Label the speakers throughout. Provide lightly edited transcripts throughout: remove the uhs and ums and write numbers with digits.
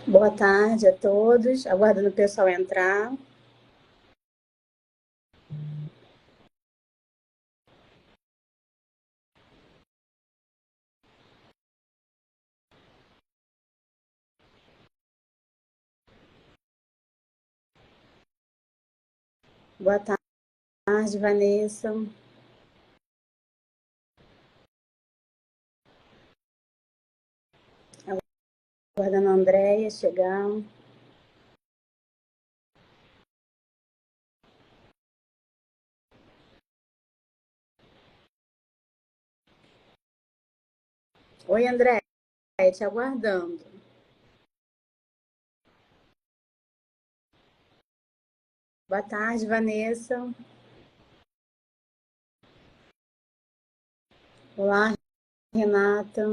Speaker 1: Boa tarde a todos, aguardando o pessoal entrar. Boa tarde, Vanessa. Aguardando a Andréia chegar. Oi, Andréia, te aguardando. Boa tarde, Vanessa. Olá, Renata.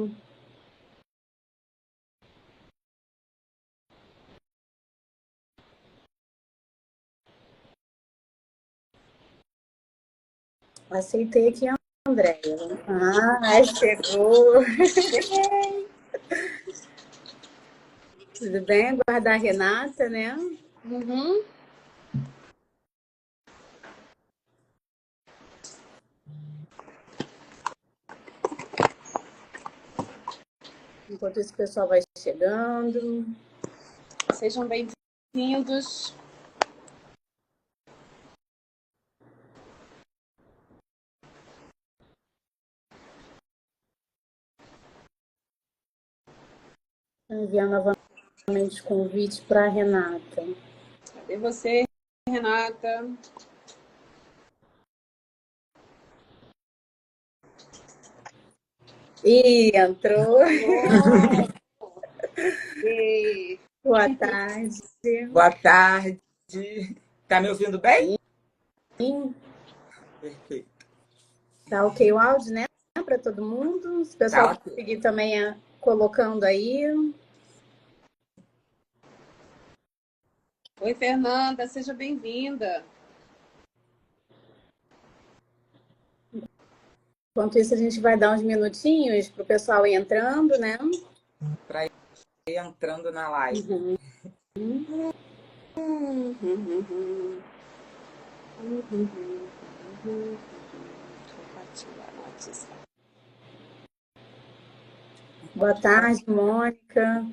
Speaker 1: Aceitei aqui a Andréia. Ah, chegou. Tudo bem? Aguardar a Renata, né?
Speaker 2: Uhum.
Speaker 1: Enquanto esse pessoal vai chegando.
Speaker 2: Sejam bem-vindos.
Speaker 1: Enviar novamente convite para a Renata.
Speaker 2: Cadê você, Renata?
Speaker 1: Ih, entrou.
Speaker 2: E...
Speaker 1: Boa tarde.
Speaker 3: Boa tarde. Tá me ouvindo bem?
Speaker 1: Sim.
Speaker 3: Perfeito.
Speaker 1: Tá ok o áudio, né? Para todo mundo. Se o pessoal conseguir também colocando aí.
Speaker 2: Oi, Fernanda, seja bem-vinda.
Speaker 1: Enquanto isso, a gente vai dar uns minutinhos para o pessoal ir entrando, né?
Speaker 3: Para ir entrando na live.
Speaker 2: Compartilhar no WhatsApp.
Speaker 1: Boa tarde, Mônica.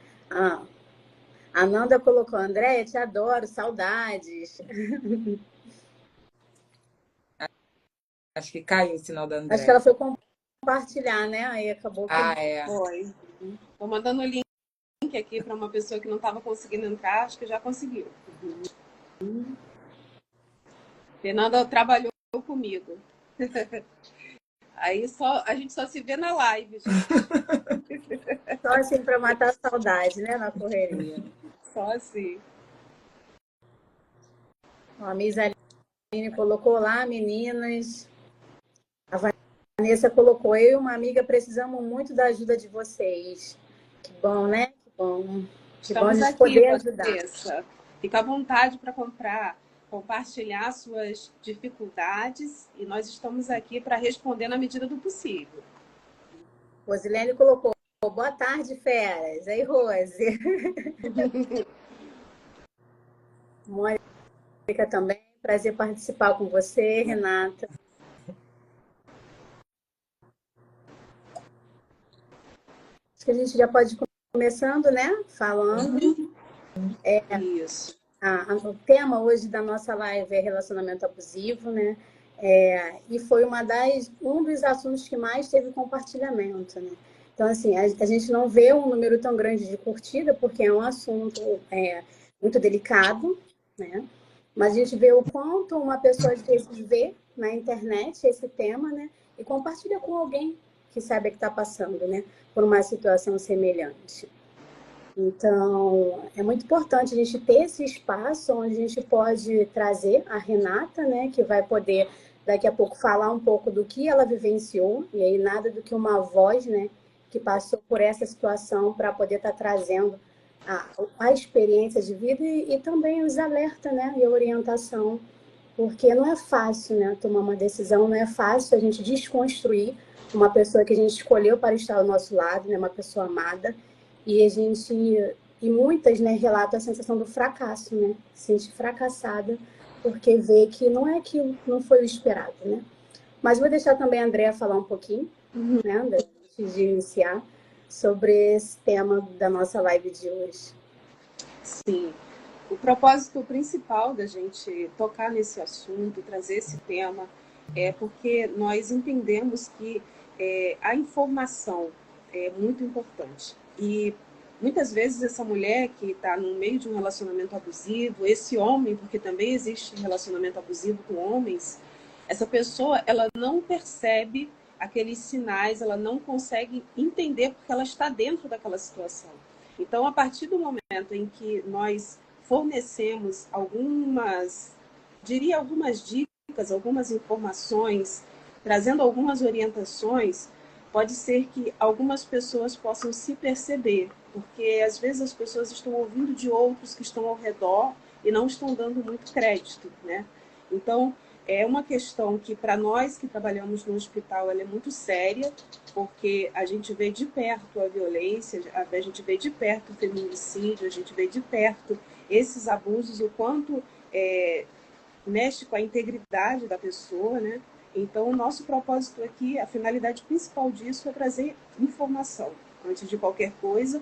Speaker 1: A Nanda colocou, André, te adoro, saudades.
Speaker 3: Acho que caiu o sinal da André.
Speaker 1: Acho que ela foi compartilhar, né? Aí acabou que...
Speaker 3: é.
Speaker 2: Foi. Tô mandando o link aqui para uma pessoa que não estava conseguindo entrar, acho que já conseguiu. Fernanda trabalhou comigo. Aí a gente só se vê na live, gente.
Speaker 1: Só assim para matar a saudade, né? Na correria.
Speaker 2: Só assim.
Speaker 1: Ó, a Misaline colocou lá, meninas. A Vanessa colocou, eu e uma amiga precisamos muito da ajuda de vocês. Que bom, né? Que bom. Que bom a
Speaker 2: Estamos
Speaker 1: gente
Speaker 2: aqui,
Speaker 1: poder ajudar.
Speaker 2: Vanessa. Fica à vontade para compartilhar suas dificuldades e nós estamos aqui para responder na medida do possível.
Speaker 1: Rosilene colocou, boa tarde, feras. Aí, Rose. Mônica também, prazer participar com você, Renata. Acho que a gente já pode ir começando, né? Falando.
Speaker 2: Isso.
Speaker 1: O tema hoje da nossa live é relacionamento abusivo, né? E foi um dos assuntos que mais teve compartilhamento, né? Então, assim, a gente não vê um número tão grande de curtida, porque é um assunto muito delicado, né? Mas a gente vê o quanto uma pessoa, às vezes, vê na internet esse tema, né? E compartilha com alguém que sabe que está passando, né? Por uma situação semelhante. Então, é muito importante a gente ter esse espaço onde a gente pode trazer a Renata, né, que vai poder daqui a pouco falar um pouco do que ela vivenciou, e aí nada do que uma voz, né, que passou por essa situação para poder estar trazendo a experiência de vida e também os alertas, né, e a orientação, porque não é fácil, né, tomar uma decisão, não é fácil a gente desconstruir uma pessoa que a gente escolheu para estar ao nosso lado, né, uma pessoa amada, e a gente E muitas, né, relatam a sensação do fracasso, né? Se sente fracassada porque vê que não é aquilo, não foi o esperado, né? Mas vou deixar também a Andrea falar um pouquinho, né, antes de iniciar, sobre esse tema da nossa live de hoje.
Speaker 2: Sim. O propósito principal da gente tocar nesse assunto, trazer esse tema, é porque nós entendemos que a informação é muito importante. E muitas vezes essa mulher que está no meio de um relacionamento abusivo, esse homem, porque também existe relacionamento abusivo com homens, essa pessoa ela não percebe aqueles sinais, ela não consegue entender porque ela está dentro daquela situação. Então, a partir do momento em que nós fornecemos algumas dicas, algumas informações, trazendo algumas orientações, pode ser que algumas pessoas possam se perceber, porque às vezes as pessoas estão ouvindo de outros que estão ao redor e não estão dando muito crédito, né? Então, é uma questão que, para nós que trabalhamos no hospital, ela é muito séria, porque a gente vê de perto a violência, a gente vê de perto o feminicídio, a gente vê de perto esses abusos, o quanto mexe com a integridade da pessoa, né? Então, o nosso propósito aqui, a finalidade principal disso é trazer informação, antes de qualquer coisa,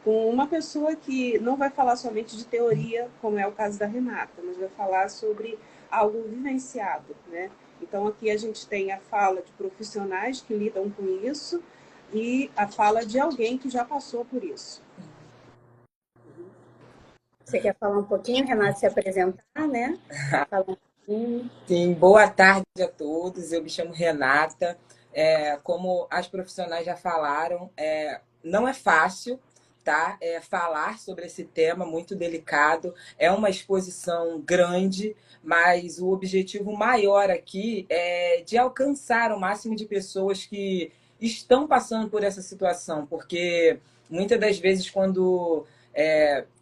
Speaker 2: com uma pessoa que não vai falar somente de teoria, como é o caso da Renata, mas vai falar sobre algo vivenciado, né? Então, aqui a gente tem a fala de profissionais que lidam com isso e a fala de alguém que já passou por isso.
Speaker 1: Você quer falar um pouquinho, Renata, se apresentar, né? Falar um pouquinho.
Speaker 3: Sim, boa tarde a todos. Eu me chamo Renata. Como as profissionais já falaram, não é fácil, tá? Falar sobre esse tema muito delicado. É uma exposição grande, mas o objetivo maior aqui é de alcançar o máximo de pessoas que estão passando por essa situação, porque muitas das vezes quando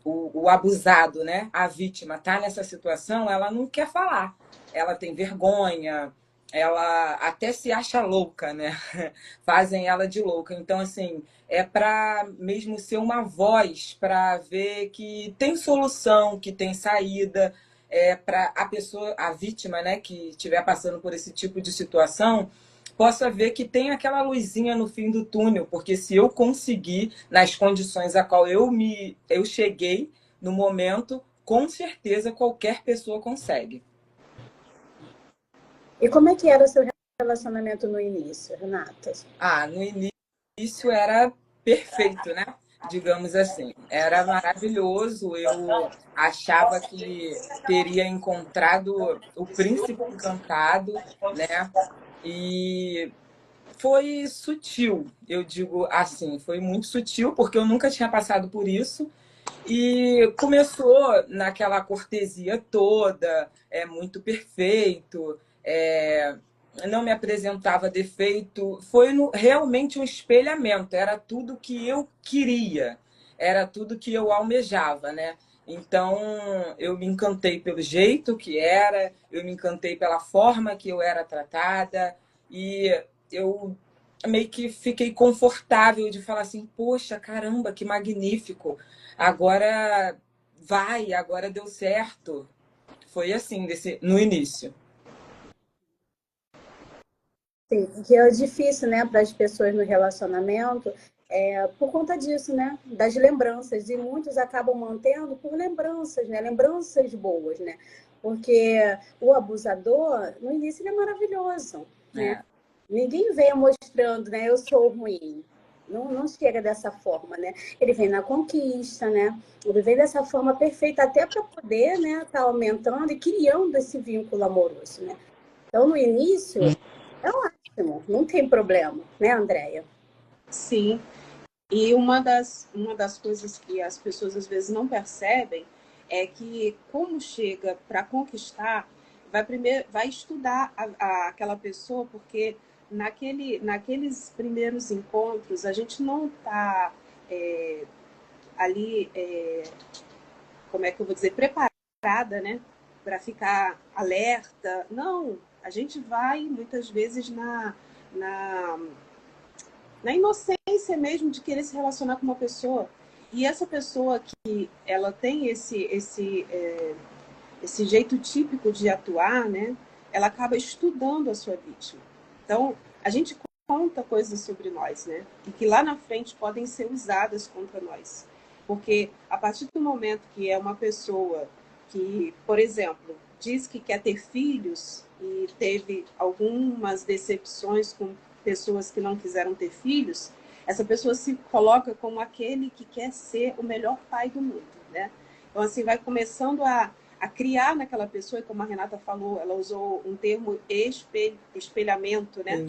Speaker 3: o abusado, né, a vítima está nessa situação, ela não quer falar, ela tem vergonha, ela até se acha louca, né? Fazem ela de louca. Então, assim, é para mesmo ser uma voz para ver que tem solução, que tem saída, para a pessoa, a vítima, né, que estiver passando por esse tipo de situação, possa ver que tem aquela luzinha no fim do túnel, porque se eu conseguir, nas condições a qual eu cheguei no momento, com certeza qualquer pessoa consegue.
Speaker 1: E como é que era o seu relacionamento no início, Renata?
Speaker 3: No início era perfeito, né? Digamos assim. Era maravilhoso. Eu achava que teria encontrado o príncipe encantado, né? E foi sutil, eu digo assim, foi muito sutil, porque eu nunca tinha passado por isso. E começou naquela cortesia toda, muito perfeito, não me apresentava defeito. Foi realmente um espelhamento, era tudo que eu queria, era tudo que eu almejava, né? Então, eu me encantei pelo jeito que era, eu me encantei pela forma que eu era tratada, e eu meio que fiquei confortável de falar assim, poxa, caramba, que magnífico, agora vai, agora deu certo. Foi assim, no início.
Speaker 1: Sim, que é difícil, né, para as pessoas no relacionamento, por conta disso, né, das lembranças, e muitos acabam mantendo por lembranças, né, lembranças boas, né, porque o abusador, no início, ele é maravilhoso, né, ninguém vem mostrando, né, eu sou ruim, não chega dessa forma, né, ele vem na conquista, né, ele vem dessa forma perfeita, até para poder, né, estar aumentando e criando esse vínculo amoroso, né, então no início, é ótimo, não tem problema, né, Andréia?
Speaker 2: Sim. E uma das coisas que as pessoas às vezes não percebem é que, como chega para conquistar, vai estudar aquela pessoa, porque naqueles primeiros encontros a gente não está ali, como é que eu vou dizer, preparada, né, para ficar alerta. Não, a gente vai muitas vezes na inocência mesmo de querer se relacionar com uma pessoa. E essa pessoa que ela tem esse jeito típico de atuar, né? Ela acaba estudando a sua vítima. Então, a gente conta coisas sobre nós, né? E que lá na frente podem ser usadas contra nós. Porque a partir do momento que é uma pessoa que, por exemplo, diz que quer ter filhos e teve algumas decepções com pessoas que não quiseram ter filhos, essa pessoa se coloca como aquele que quer ser o melhor pai do mundo, né? Então, assim, vai começando a criar naquela pessoa, e como a Renata falou, ela usou um termo espelhamento, né?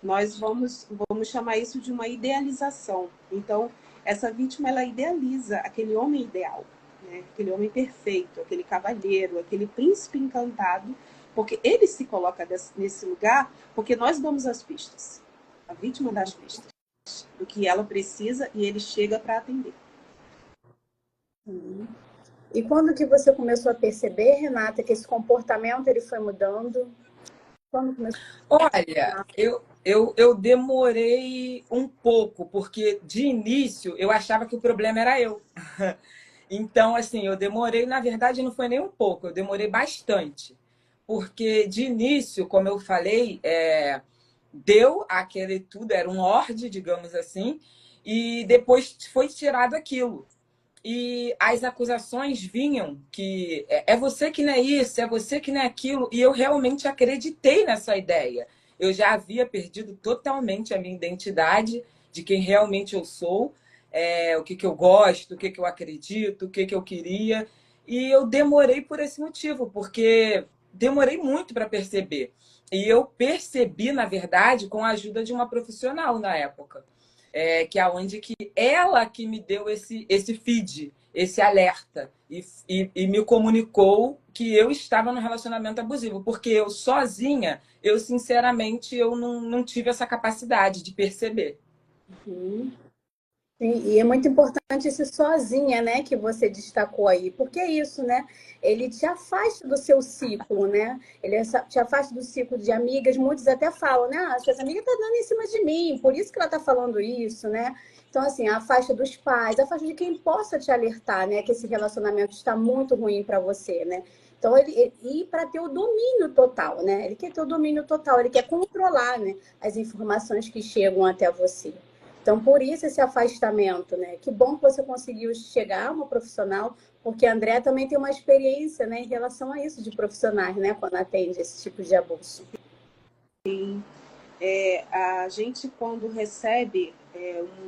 Speaker 2: Nós vamos chamar isso de uma idealização. Então, essa vítima, ela idealiza aquele homem ideal, né? Aquele homem perfeito, aquele cavalheiro, aquele príncipe encantado, porque ele se coloca nesse lugar porque nós damos as pistas. A vítima dá as pistas do que ela precisa e ele chega para atender.
Speaker 1: E quando que você começou a perceber, Renata, que esse comportamento ele foi mudando? Quando começou?
Speaker 3: Olha, eu demorei um pouco, porque de início eu achava que o problema era eu. Então, assim, eu demorei, na verdade, não foi nem um pouco, eu demorei bastante. Porque de início, como eu falei, deu aquele tudo, era um ordem, digamos assim, e depois foi tirado aquilo. E as acusações vinham que é você que não é isso, é você que não é aquilo, e eu realmente acreditei nessa ideia. Eu já havia perdido totalmente a minha identidade de quem realmente eu sou, o que eu gosto, o que eu acredito, o que eu queria, e eu demorei por esse motivo, porque demorei muito para perceber. E eu percebi, na verdade, com a ajuda de uma profissional na época. Que é onde que ela que me deu esse feed, esse alerta, e me comunicou que eu estava no relacionamento abusivo, porque eu sozinha, eu sinceramente, eu não tive essa capacidade de perceber.
Speaker 1: Sim, e é muito importante esse sozinha, né, que você destacou aí, porque é isso, né? Ele te afasta do seu ciclo, né? Ele te afasta do ciclo de amigas. Muitos até falam, né? Ah, essa amiga tá dando em cima de mim, por isso que ela tá falando isso, né? Então, assim, afasta dos pais, afasta de quem possa te alertar, né? Que esse relacionamento está muito ruim para você, né? Então, e para ter o domínio total, né? Ele quer ter o domínio total, ele quer controlar, né, as informações que chegam até você. Então, por isso esse afastamento, né? Que bom que você conseguiu chegar a uma profissional, porque a André também tem uma experiência, né, em relação a isso de profissionais, né, quando atende esse tipo de abuso.
Speaker 2: Sim. A gente, quando recebe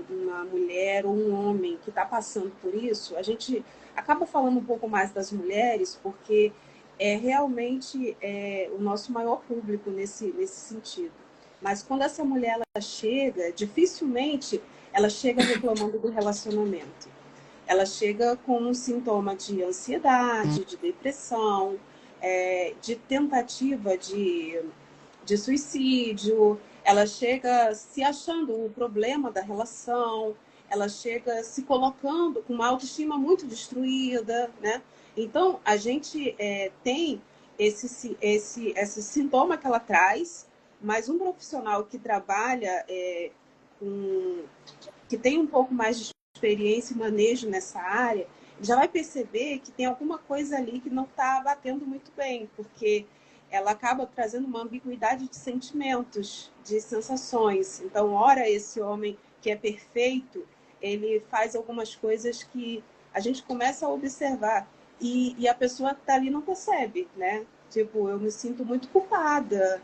Speaker 2: uma mulher ou um homem que está passando por isso, a gente acaba falando um pouco mais das mulheres, porque realmente o nosso maior público nesse sentido. Mas quando essa mulher ela chega, dificilmente ela chega reclamando do relacionamento. Ela chega com um sintoma de ansiedade, de depressão, de tentativa de suicídio. Ela chega se achando o problema da relação, ela chega se colocando com uma autoestima muito destruída, né? Então, a gente tem esse sintoma que ela traz, mas um profissional que trabalha que tem um pouco mais de experiência e manejo nessa área, já vai perceber que tem alguma coisa ali que não está batendo muito bem, porque ela acaba trazendo uma ambiguidade de sentimentos, de sensações. Então, ora, esse homem que é perfeito, ele faz algumas coisas que a gente começa a observar e a pessoa que está ali não percebe, né? Tipo, eu me sinto muito culpada,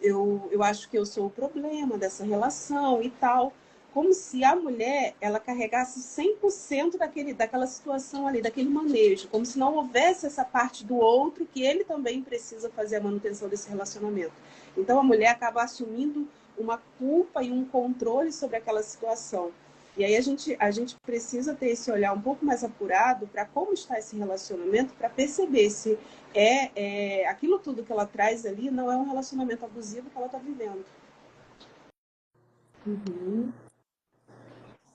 Speaker 2: eu acho que eu sou o problema dessa relação e tal. Como se a mulher ela carregasse 100% daquela situação ali, daquele manejo, como se não houvesse essa parte do outro que ele também precisa fazer a manutenção desse relacionamento. Então a mulher acaba assumindo uma culpa e um controle sobre aquela situação. E aí a gente precisa ter esse olhar um pouco mais apurado para como está esse relacionamento, para perceber se aquilo tudo que ela traz ali não é um relacionamento abusivo que ela está vivendo.
Speaker 1: Uhum.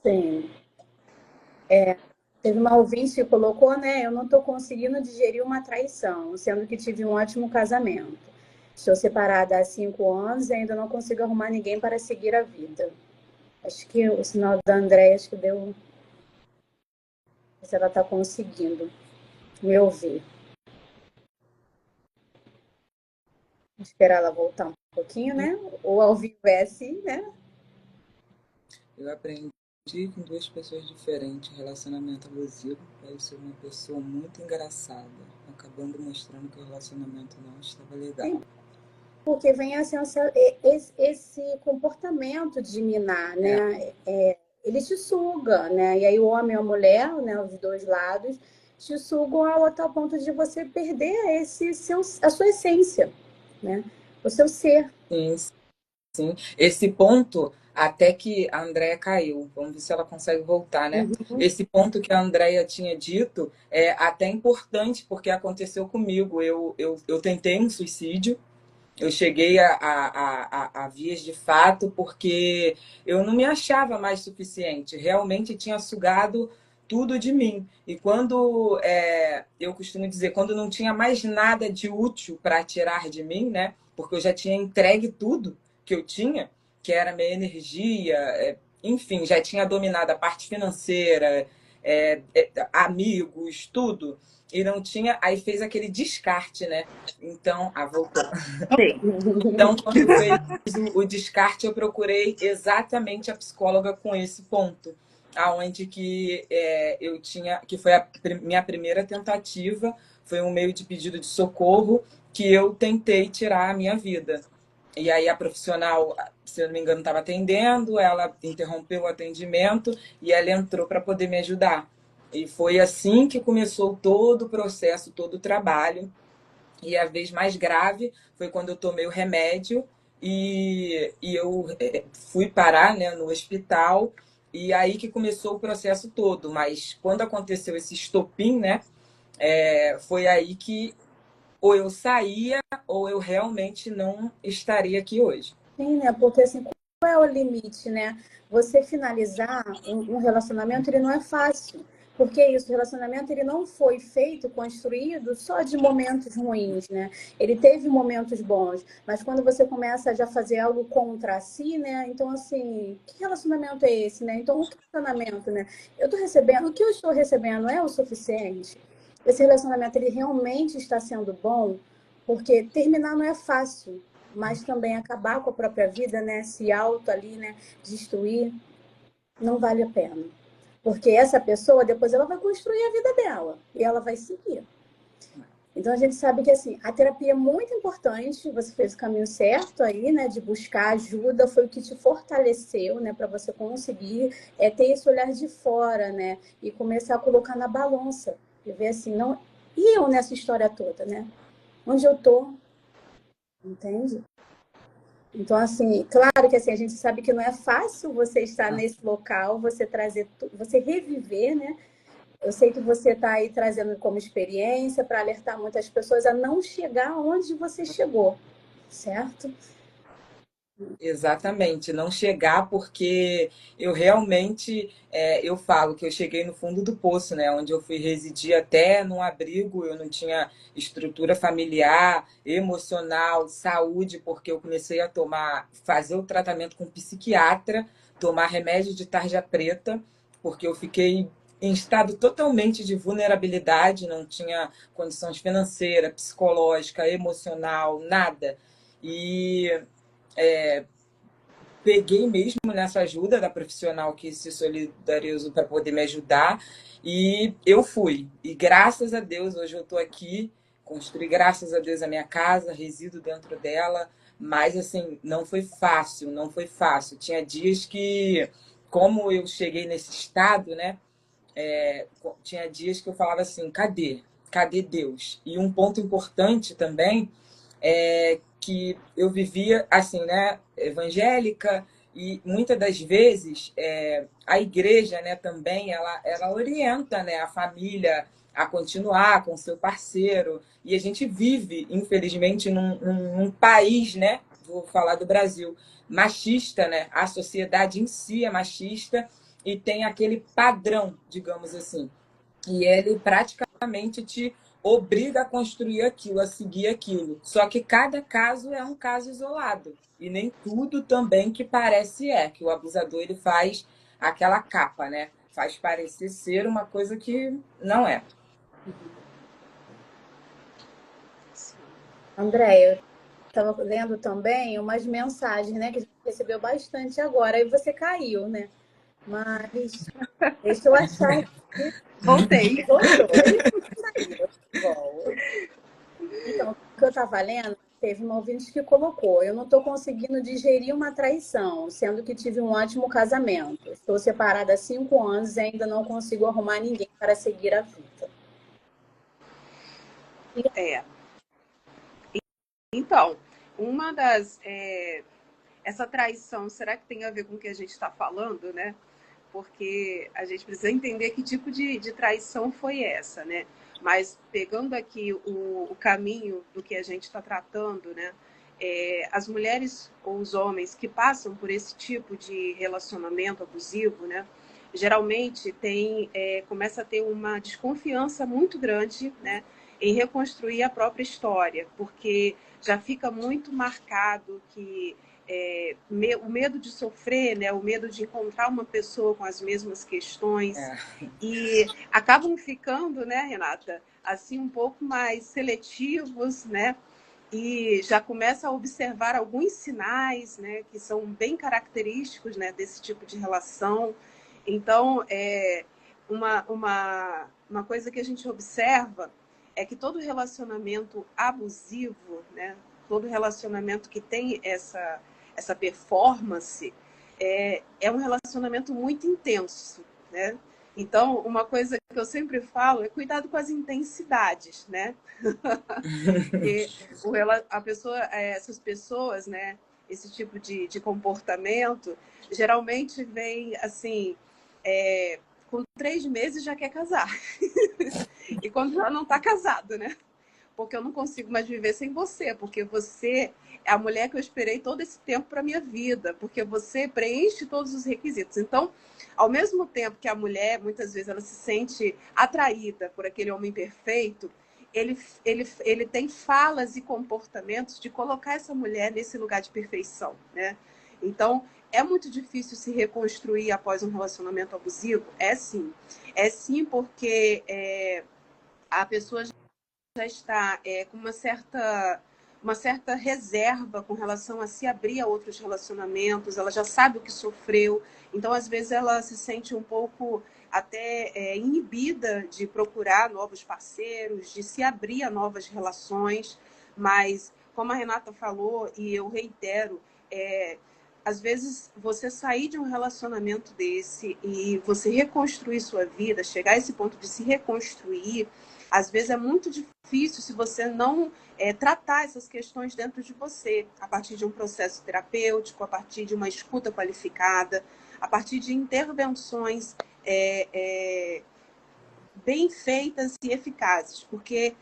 Speaker 1: Sim. Teve uma ouvinte que colocou, né? Eu não estou conseguindo digerir uma traição, sendo que tive um ótimo casamento. Estou separada há 5 anos e ainda não consigo arrumar ninguém para seguir a vida. Acho que o sinal da Andréia acho que deu se ela está conseguindo me ouvir. Vou esperar ela voltar um pouquinho, né? Ou ao vivo é assim, né?
Speaker 3: Eu aprendi com duas pessoas diferentes, relacionamento abusivo. Eu sou uma pessoa muito engraçada, acabando mostrando que o relacionamento não estava legal.
Speaker 1: Sim, porque vem assim, esse comportamento de minar, né? Ele te suga, né? E aí o homem e a mulher, né? Os dois lados, te sugam ao tal ponto de você perder a sua essência, né? O seu ser.
Speaker 3: Sim, sim. Esse ponto, até que a Andrea caiu. Vamos ver se ela consegue voltar, né?
Speaker 1: Uhum.
Speaker 3: Esse ponto que a Andrea tinha dito é até importante, porque aconteceu comigo. Eu tentei um suicídio. Eu cheguei a vias de fato porque eu não me achava mais suficiente. Realmente tinha sugado tudo de mim. E quando, eu costumo dizer, quando não tinha mais nada de útil para tirar de mim, né? Porque eu já tinha entregue tudo que eu tinha, que era minha energia, enfim, já tinha dominado a parte financeira, amigos, tudo. E não tinha, aí fez aquele descarte, né? Então, voltou. Então, quando fez o descarte, eu procurei exatamente a psicóloga com esse ponto, aonde que eu tinha, que foi a minha primeira tentativa, foi um meio de pedido de socorro que eu tentei tirar a minha vida. E aí a profissional, se eu não me engano, estava atendendo, ela interrompeu o atendimento e ela entrou para poder me ajudar. E foi assim que começou todo o processo, todo o trabalho. E a vez mais grave foi quando eu tomei o remédio e eu fui parar, né, no hospital. E aí que começou o processo todo. Mas quando aconteceu esse estopim, né, foi aí que ou eu saía ou eu realmente não estaria aqui hoje.
Speaker 1: Sim, né? Porque assim, qual é o limite, né? Você finalizar um relacionamento, ele não é fácil. Porque isso, o relacionamento ele não foi feito, construído só de momentos ruins, né? Ele teve momentos bons, mas quando você começa a já fazer algo contra si, né? Então, assim, que relacionamento é esse, né? Então, o que relacionamento, né? Eu tô recebendo, o que eu estou recebendo é o suficiente? Esse relacionamento, ele realmente está sendo bom? Porque terminar não é fácil, mas também acabar com a própria vida, né? Se auto ali, né? Destruir, não vale a pena. Porque essa pessoa, depois ela vai construir a vida dela e ela vai seguir. Então a gente sabe que assim, a terapia é muito importante, você fez o caminho certo aí, né, de buscar ajuda, foi o que te fortaleceu, né, para você conseguir ter esse olhar de fora, né, e começar a colocar na balança e ver assim, não, e eu nessa história toda, né? Onde eu tô, entende? Então, assim, claro que assim, a gente sabe que não é fácil você estar nesse local, você trazer, você reviver, né? Eu sei que você está aí trazendo como experiência para alertar muitas pessoas a não chegar onde você chegou, certo?
Speaker 3: Exatamente, não chegar porque eu realmente, eu falo que eu cheguei no fundo do poço, né? Onde eu fui residir até num abrigo, eu não tinha estrutura familiar, emocional, saúde, porque eu comecei a fazer o tratamento com psiquiatra, tomar remédio de tarja preta, porque eu fiquei em estado totalmente de vulnerabilidade, não tinha condições financeiras, psicológica, emocional, nada. E peguei mesmo nessa ajuda da profissional que se solidarizou para poder me ajudar e eu fui. E graças a Deus, hoje eu estou aqui, construí graças a Deus a minha casa, resido dentro dela, mas assim, não foi fácil, não foi fácil. Tinha dias que, como eu cheguei nesse estado, né, tinha dias que eu falava assim, cadê? Cadê Deus? E um ponto importante também que eu vivia assim, né, evangélica e muitas das vezes a igreja, né, também ela orienta, né, a família a continuar com seu parceiro e a gente vive, infelizmente, num país, né, vou falar do Brasil, machista, né, a sociedade em si é machista e tem aquele padrão, digamos assim, e ele praticamente te obriga a construir aquilo, a seguir aquilo. Só que cada caso é um caso isolado. E nem tudo também que parece que o abusador ele faz aquela capa, né? faz parecer ser uma coisa que não é.
Speaker 1: Andréia, eu estava lendo também umas mensagens, né, que a gente recebeu bastante agora, aí você caiu, né? Mas deixa eu achar aqui.
Speaker 2: Voltei.
Speaker 1: Voltou, ele saiu. Bom, então, o que eu estava lendo, teve uma ouvinte que colocou: eu não estou conseguindo digerir uma traição, sendo que tive um ótimo casamento. Estou separada há 5 anos e ainda não consigo arrumar ninguém para seguir a vida.
Speaker 2: É. Então, uma das... essa traição, será que tem a ver com o que a gente está falando, né? Porque a gente precisa entender que tipo de traição foi essa, né? Mas pegando aqui o caminho do que a gente está tratando, né? As mulheres ou os homens que passam por esse tipo de relacionamento abusivo, né? Geralmente começa a ter uma desconfiança muito grande, né? Em reconstruir a própria história, porque já fica muito marcado que o medo de sofrer, né? O medo de encontrar uma pessoa com as mesmas questões. E acabam ficando, né, Renata, assim, um pouco mais seletivos, né? E já começa a observar alguns sinais, né, que são bem característicos, né, desse tipo de relação. Então, uma coisa que a gente observa é que todo relacionamento abusivo, né, todo relacionamento que tem essa performance, é um relacionamento muito intenso, né? Então, uma coisa que eu sempre falo é cuidado com as intensidades, né? Porque essas pessoas, né, esse tipo de comportamento, geralmente vem assim, com 3 meses já quer casar. E quando já não está casado, né? Porque eu não consigo mais viver sem você, porque você é a mulher que eu esperei todo esse tempo para minha vida, porque você preenche todos os requisitos. Então, ao mesmo tempo que a mulher, muitas vezes, ela se sente atraída por aquele homem perfeito, ele tem falas e comportamentos de colocar essa mulher nesse lugar de perfeição, né? Então, é muito difícil se reconstruir após um relacionamento abusivo? É sim. É sim, porque a pessoa já está com uma certa reserva com relação a se abrir a outros relacionamentos, ela já sabe o que sofreu, então às vezes ela se sente um pouco até inibida de procurar novos parceiros, de se abrir a novas relações, mas como a Renata falou, e eu reitero, às vezes você sair de um relacionamento desse e você reconstruir sua vida, chegar a esse ponto de se reconstruir, às vezes é muito difícil se você não tratar essas questões dentro de você, a partir de um processo terapêutico, a partir de uma escuta qualificada, a partir de intervenções bem feitas e eficazes, porque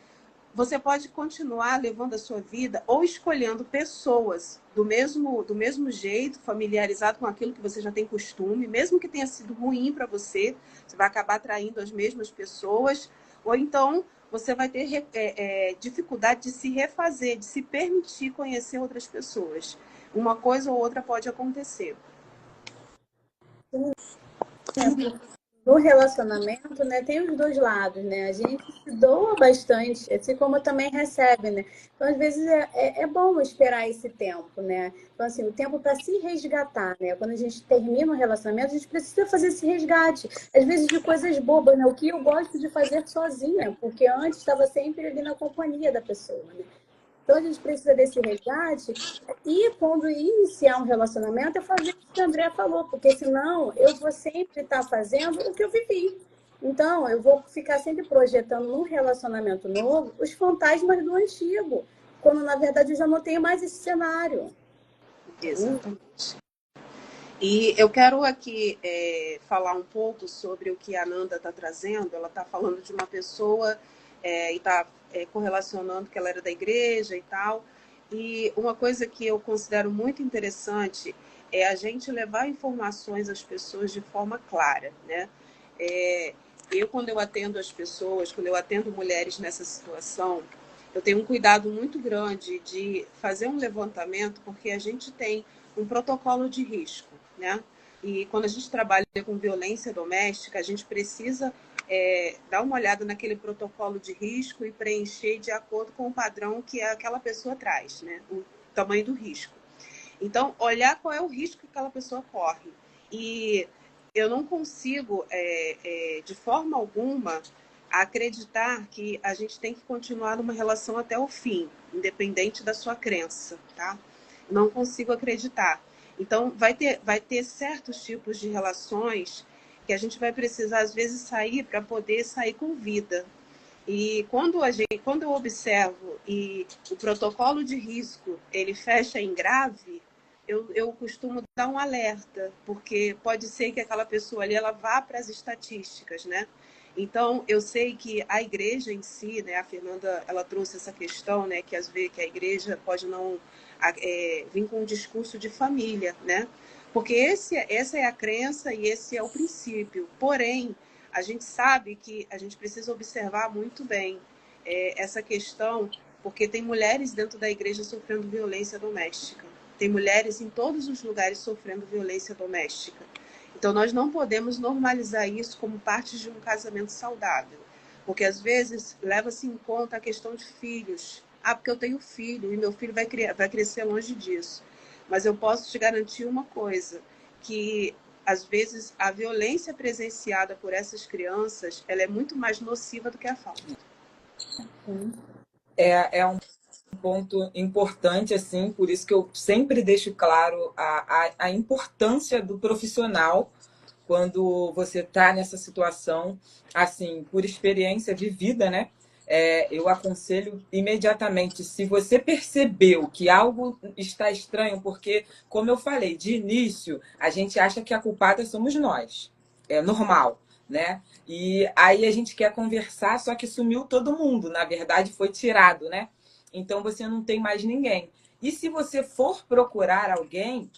Speaker 2: você pode continuar levando a sua vida ou escolhendo pessoas do mesmo jeito, familiarizado com aquilo que você já tem costume, mesmo que tenha sido ruim para você, você vai acabar atraindo as mesmas pessoas, ou então você vai ter dificuldade de se refazer, de se permitir conhecer outras pessoas. Uma coisa ou outra pode acontecer.
Speaker 1: No relacionamento, né, tem os dois lados, né? A gente se doa bastante, assim como também recebe, né? Então, às vezes, é bom esperar esse tempo, né? Então, assim, o tempo para se resgatar, né? Quando a gente termina um relacionamento, a gente precisa fazer esse resgate. Às vezes, de coisas bobas, né? O que eu gosto de fazer sozinha, porque antes estava sempre ali na companhia da pessoa, né? Então, a gente precisa desse resgate e, quando iniciar um relacionamento, é fazer o que a Andrea falou, porque senão eu vou sempre estar fazendo o que eu vivi. Então, eu vou ficar sempre projetando num relacionamento novo os fantasmas do antigo, quando, na verdade, eu já não tenho mais esse cenário.
Speaker 2: Exatamente. E eu quero aqui falar um pouco sobre o que a Nanda está trazendo. Ela está falando de uma pessoa e está correlacionando que ela era da igreja e tal. E uma coisa que eu considero muito interessante é a gente levar informações às pessoas de forma clara, né? Quando eu atendo as pessoas, quando eu atendo mulheres nessa situação, eu tenho um cuidado muito grande de fazer um levantamento, porque a gente tem um protocolo de risco, né? E quando a gente trabalha com violência doméstica, a gente precisa dar uma olhada naquele protocolo de risco e preencher de acordo com o padrão que aquela pessoa traz, né? O tamanho do risco. Então, olhar qual é o risco que aquela pessoa corre. E eu não consigo, de forma alguma, acreditar que a gente tem que continuar numa relação até o fim, independente da sua crença, tá? Não consigo acreditar. Então, vai ter certos tipos de relações que a gente vai precisar, às vezes, sair para poder sair com vida. E quando eu observo e o protocolo de risco ele fecha em grave, eu costumo dar um alerta, porque pode ser que aquela pessoa ali ela vá para as estatísticas, né? Então, eu sei que a igreja em si, né, a Fernanda, ela trouxe essa questão, né, que às vezes que a igreja pode não vir com um discurso de família, né? Porque essa é a crença e esse é o princípio. Porém, a gente sabe que a gente precisa observar muito bem essa questão, porque tem mulheres dentro da igreja sofrendo violência doméstica. Tem mulheres em todos os lugares sofrendo violência doméstica. Então, nós não podemos normalizar isso como parte de um casamento saudável. Porque, às vezes, leva-se em conta a questão de filhos. Ah, porque eu tenho filho e meu filho vai crescer longe disso. Mas eu posso te garantir uma coisa, que, às vezes, a violência presenciada por essas crianças, ela é muito mais nociva do que a falta.
Speaker 3: É um ponto importante, assim, por isso que eu sempre deixo claro a importância do profissional quando você está nessa situação, assim, por experiência vivida, né? Eu aconselho imediatamente, se você percebeu que algo está estranho, porque, como eu falei, de início, a gente acha que a culpada somos nós. É normal, né? E aí a gente quer conversar, só que sumiu todo mundo. Na verdade, foi tirado, né? Então você não tem mais ninguém. E se você for procurar alguém,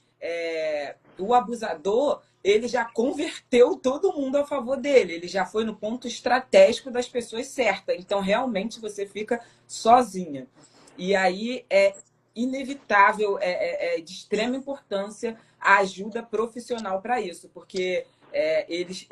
Speaker 3: o abusador ele já converteu todo mundo a favor dele. Ele já foi no ponto estratégico das pessoas certas. Então, realmente, você fica sozinha. E aí é inevitável, é de extrema importância a ajuda profissional para isso, porque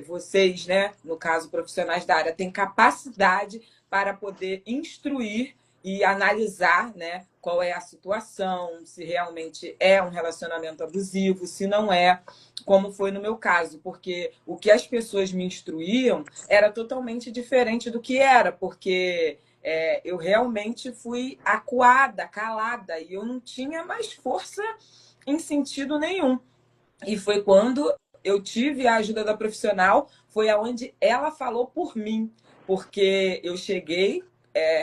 Speaker 3: vocês, né, no caso, profissionais da área, têm capacidade para poder instruir e analisar, né, qual é a situação, se realmente é um relacionamento abusivo, se não é, como foi no meu caso, porque o que as pessoas me instruíam era totalmente diferente do que era, porque eu realmente fui acuada, calada, e eu não tinha mais força em sentido nenhum. E foi quando eu tive a ajuda da profissional, foi aonde ela falou por mim, porque eu cheguei,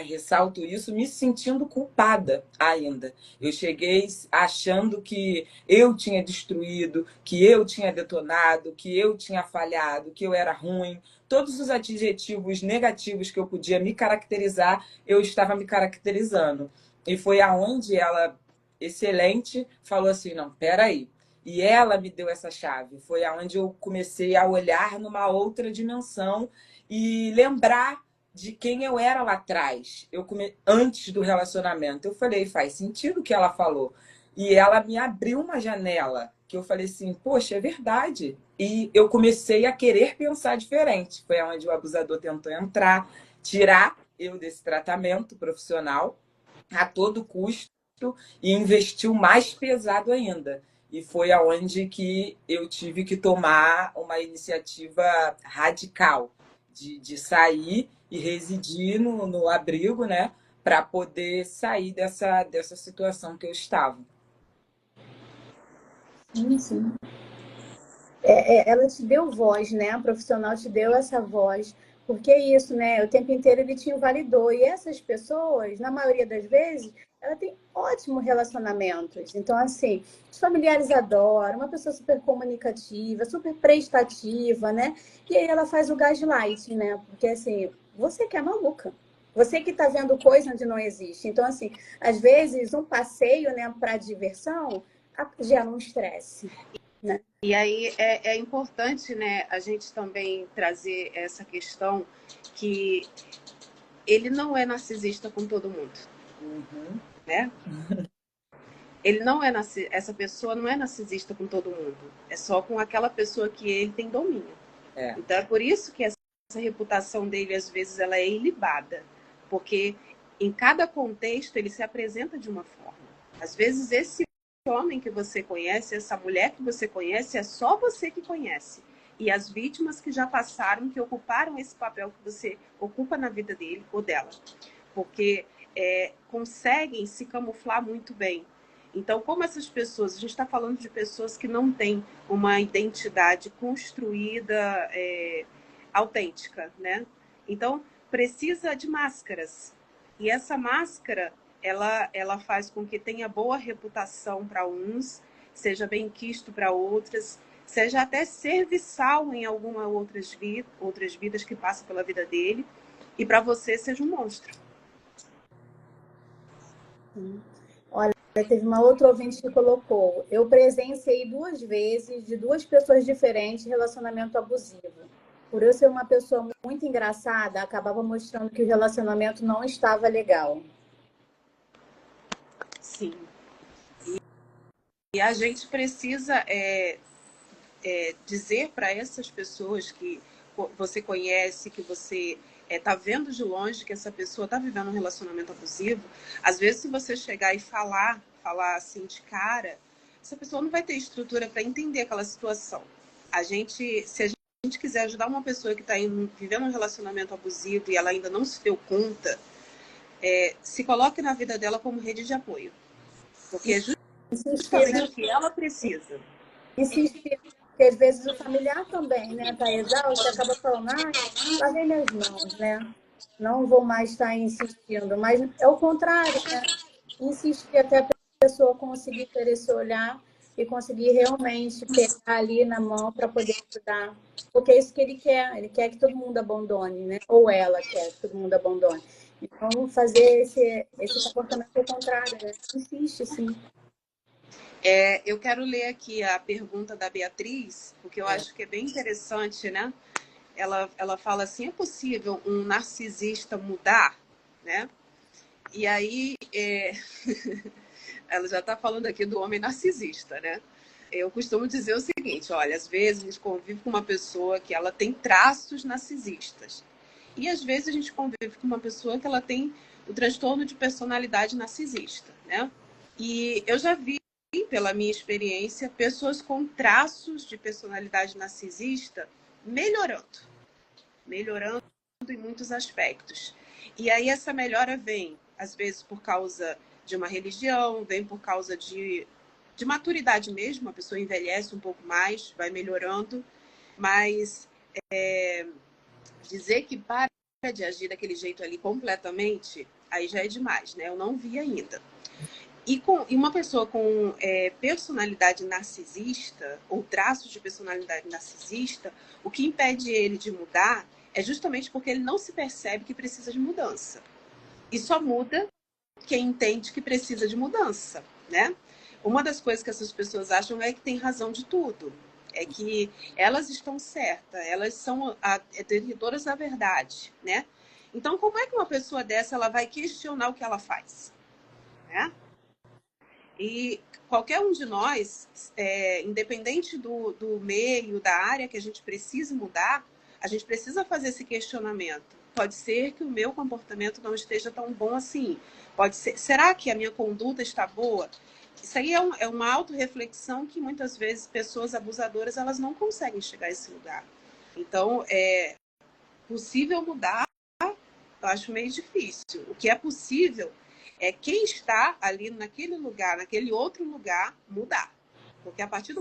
Speaker 3: ressalto isso, me sentindo culpada ainda. Eu cheguei achando que eu tinha destruído, que eu tinha detonado, que eu tinha falhado, que eu era ruim. Todos os adjetivos negativos que eu podia me caracterizar, eu estava me caracterizando. E foi aonde ela, excelente, falou assim, não, peraí. E ela me deu essa chave. Foi aonde eu comecei a olhar numa outra dimensão e lembrar de quem eu era lá atrás, antes do relacionamento. Eu falei, faz sentido o que ela falou. E ela me abriu uma janela, que eu falei assim, poxa, é verdade. E eu comecei a querer pensar diferente. Foi onde o abusador tentou entrar, tirar eu desse tratamento profissional a todo custo e investiu mais pesado ainda. E foi aonde que eu tive que tomar uma iniciativa radical de sair e residir no abrigo, né? Para poder sair dessa situação que eu estava.
Speaker 1: Sim. Ela te deu voz, né? A profissional te deu essa voz. Porque é isso, né? O tempo inteiro ele te invalidou. E essas pessoas, na maioria das vezes, ela tem ótimos relacionamentos. Então, assim, os familiares adoram, uma pessoa super comunicativa, super prestativa, né? E aí ela faz o gaslighting, né? Porque, assim, você que é maluca. Você que está vendo coisa onde não existe. Então, assim, às vezes, um passeio, né, para diversão gera um estresse, né?
Speaker 2: E aí é importante, né, a gente também trazer essa questão que ele não é narcisista com todo mundo, né? Ele não é essa pessoa não é narcisista com todo mundo. É só com aquela pessoa que ele tem domínio.
Speaker 3: É.
Speaker 2: Então é por isso que essa reputação dele, às vezes, ela é ilibada. Porque em cada contexto ele se apresenta de uma forma. Às vezes esse homem que você conhece, essa mulher que você conhece, é só você que conhece. E as vítimas que já passaram, que ocuparam esse papel que você ocupa na vida dele ou dela. Porque conseguem se camuflar muito bem. Então, como essas pessoas, a gente está falando de pessoas que não têm uma identidade construída autêntica, né? Então, precisa de máscaras. E essa máscara, ela faz com que tenha boa reputação para uns, seja bem quisto para outras, seja até serviçal em algumas outras vidas que passam pela vida dele, e para você seja um monstro.
Speaker 1: Olha, teve uma outra ouvinte que colocou: eu presenciei 2 vezes, de 2 pessoas diferentes, relacionamento abusivo. Por eu ser uma pessoa muito engraçada, acabava mostrando que o relacionamento não estava legal.
Speaker 2: Sim. E a gente precisa dizer para essas pessoas que você conhece, que você está vendo de longe que essa pessoa está vivendo um relacionamento abusivo. Às vezes, se você chegar e falar assim de cara, essa pessoa não vai ter estrutura para entender aquela situação. Se a gente quiser ajudar uma pessoa que está vivendo um relacionamento abusivo e ela ainda não se deu conta, se coloque na vida dela como rede de apoio. Porque é justamente o que ela precisa.
Speaker 1: Insistir, porque às vezes o familiar também, né, tá exausto e acaba falando, larguei minhas mãos, né? Não vou mais estar insistindo. Mas é o contrário, né? Insistir até a pessoa conseguir ter esse olhar e conseguir realmente pegar ali na mão para poder ajudar. Porque é isso que ele quer que todo mundo abandone, né? Ou ela quer que todo mundo abandone. Então, fazer esse comportamento ao contrário, né? Insiste, sim.
Speaker 2: Eu quero ler aqui a pergunta da Beatriz, porque eu acho que é bem interessante, né? Ela fala assim, é possível um narcisista mudar, né? E aí, ela já está falando aqui do homem narcisista, né? Eu costumo dizer o seguinte, olha, às vezes a gente convive com uma pessoa que ela tem traços narcisistas. E às vezes a gente convive com uma pessoa que ela tem o transtorno de personalidade narcisista, né? E eu já vi, pela minha experiência, pessoas com traços de personalidade narcisista melhorando em muitos aspectos. E aí essa melhora vem, às vezes, por causa de uma religião, vem por causa de maturidade mesmo, a pessoa envelhece um pouco mais, vai melhorando, mas dizer que para de agir daquele jeito ali completamente, aí já é demais, né? Eu não vi ainda. E uma pessoa com personalidade narcisista, ou traços de personalidade narcisista, o que impede ele de mudar é justamente porque ele não se percebe que precisa de mudança. E só muda quem entende que precisa de mudança, né? Uma das coisas que essas pessoas acham é que tem razão de tudo. É que elas estão certas, elas são detentoras da verdade, né? Então, como é que uma pessoa dessa ela vai questionar o que ela faz, né? E qualquer um de nós, independente do meio, da área que a gente precisa mudar, a gente precisa fazer esse questionamento. Pode ser que o meu comportamento não esteja tão bom assim. Pode ser, será que a minha conduta está boa? Isso aí é uma autorreflexão que muitas vezes pessoas abusadoras elas não conseguem chegar a esse lugar. Então, é possível mudar, eu acho meio difícil. O que é possível é quem está ali naquele lugar, naquele outro lugar, mudar. Porque a partir do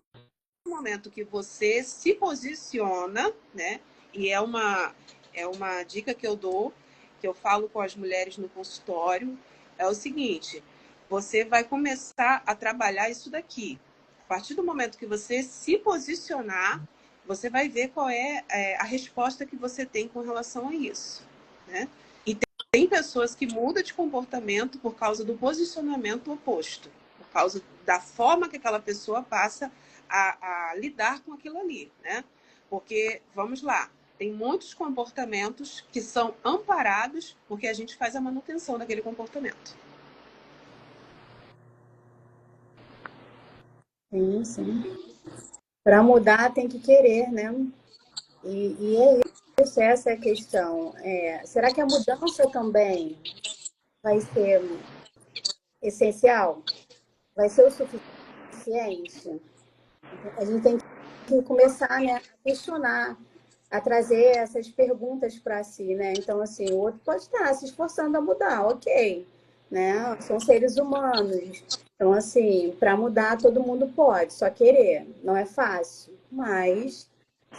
Speaker 2: momento que você se posiciona, né? E é uma dica que eu dou, que eu falo com as mulheres no consultório, é o seguinte, você vai começar a trabalhar isso daqui. A partir do momento que você se posicionar, você vai ver qual é a resposta que você tem com relação a isso, né? Tem pessoas que mudam de comportamento por causa do posicionamento oposto, por causa da forma que aquela pessoa passa a lidar com aquilo ali, né? Porque, vamos lá, tem muitos comportamentos que são amparados porque a gente faz a manutenção daquele comportamento.
Speaker 1: Sim, sim. Para mudar tem que querer, né? E é isso, essa é a questão. Será que a mudança também vai ser essencial? Vai ser o suficiente? A gente tem que começar, né, a questionar, a trazer essas perguntas para si, né? Então, assim, o outro pode estar se esforçando a mudar, ok, né? São seres humanos. Então, assim, para mudar todo mundo pode, só querer. Não é fácil, mas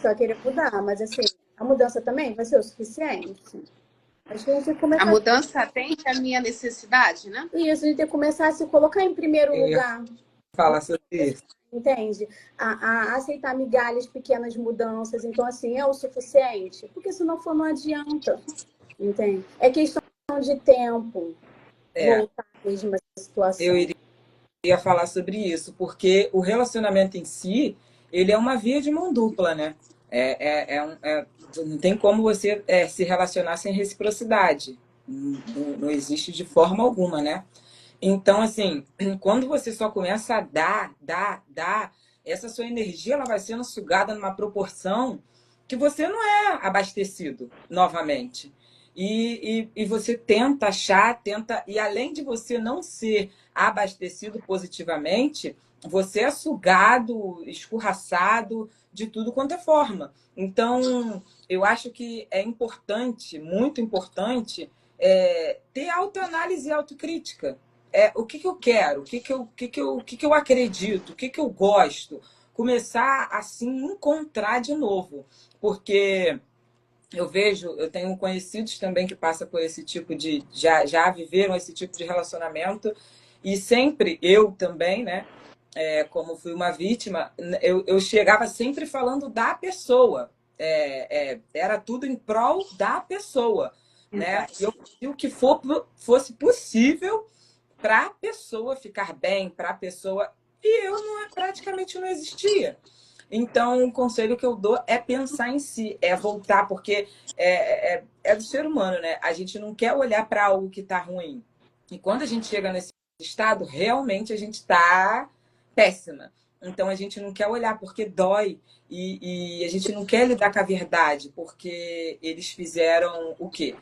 Speaker 1: só querer mudar. Mas, assim, a mudança também vai ser o suficiente? Acho que a gente tem que
Speaker 2: A
Speaker 1: começar.
Speaker 2: mudança atende à minha necessidade, né?
Speaker 1: Isso, a gente tem que começar a se colocar em primeiro
Speaker 3: Eu ia
Speaker 1: lugar.
Speaker 3: falar sobre isso.
Speaker 1: Entende? A aceitar migalhas, pequenas mudanças. Então, assim, é o suficiente? Porque se não for, não adianta. Entende? É questão de tempo
Speaker 3: É,
Speaker 1: voltar à mesma
Speaker 3: eu
Speaker 1: situação.
Speaker 3: iria falar sobre isso, porque o relacionamento em si, ele é uma via de mão dupla, né? Não tem como você se relacionar sem reciprocidade. Não existe de forma alguma, né? Então, assim, quando você só começa a dar, essa sua energia ela vai sendo sugada numa proporção que você não é abastecido novamente. E você tenta achar, e além de você não ser abastecido positivamente, você é sugado, escorraçado de tudo quanto é forma. Então, eu acho que é importante, muito importante, ter autoanálise e autocrítica. O que, que eu quero, o que eu acredito, o que eu gosto. Começar assim encontrar de novo. Porque eu tenho conhecidos também que passam por esse tipo já viveram esse tipo de relacionamento, e sempre eu também, né? Como fui uma vítima, eu chegava sempre falando da pessoa. Era tudo em prol da pessoa, né?
Speaker 2: Exato.
Speaker 3: E eu fazia o que fosse possível para a pessoa ficar bem, para a pessoa. E eu praticamente não existia. Então, o conselho que eu dou é pensar em si, é voltar, porque é do ser humano, né? A gente não quer olhar para algo que está ruim. E quando a gente chega nesse estado, realmente a gente está péssima. Então, a gente não quer olhar porque dói. E a gente não quer lidar com a verdade, porque eles fizeram o quê?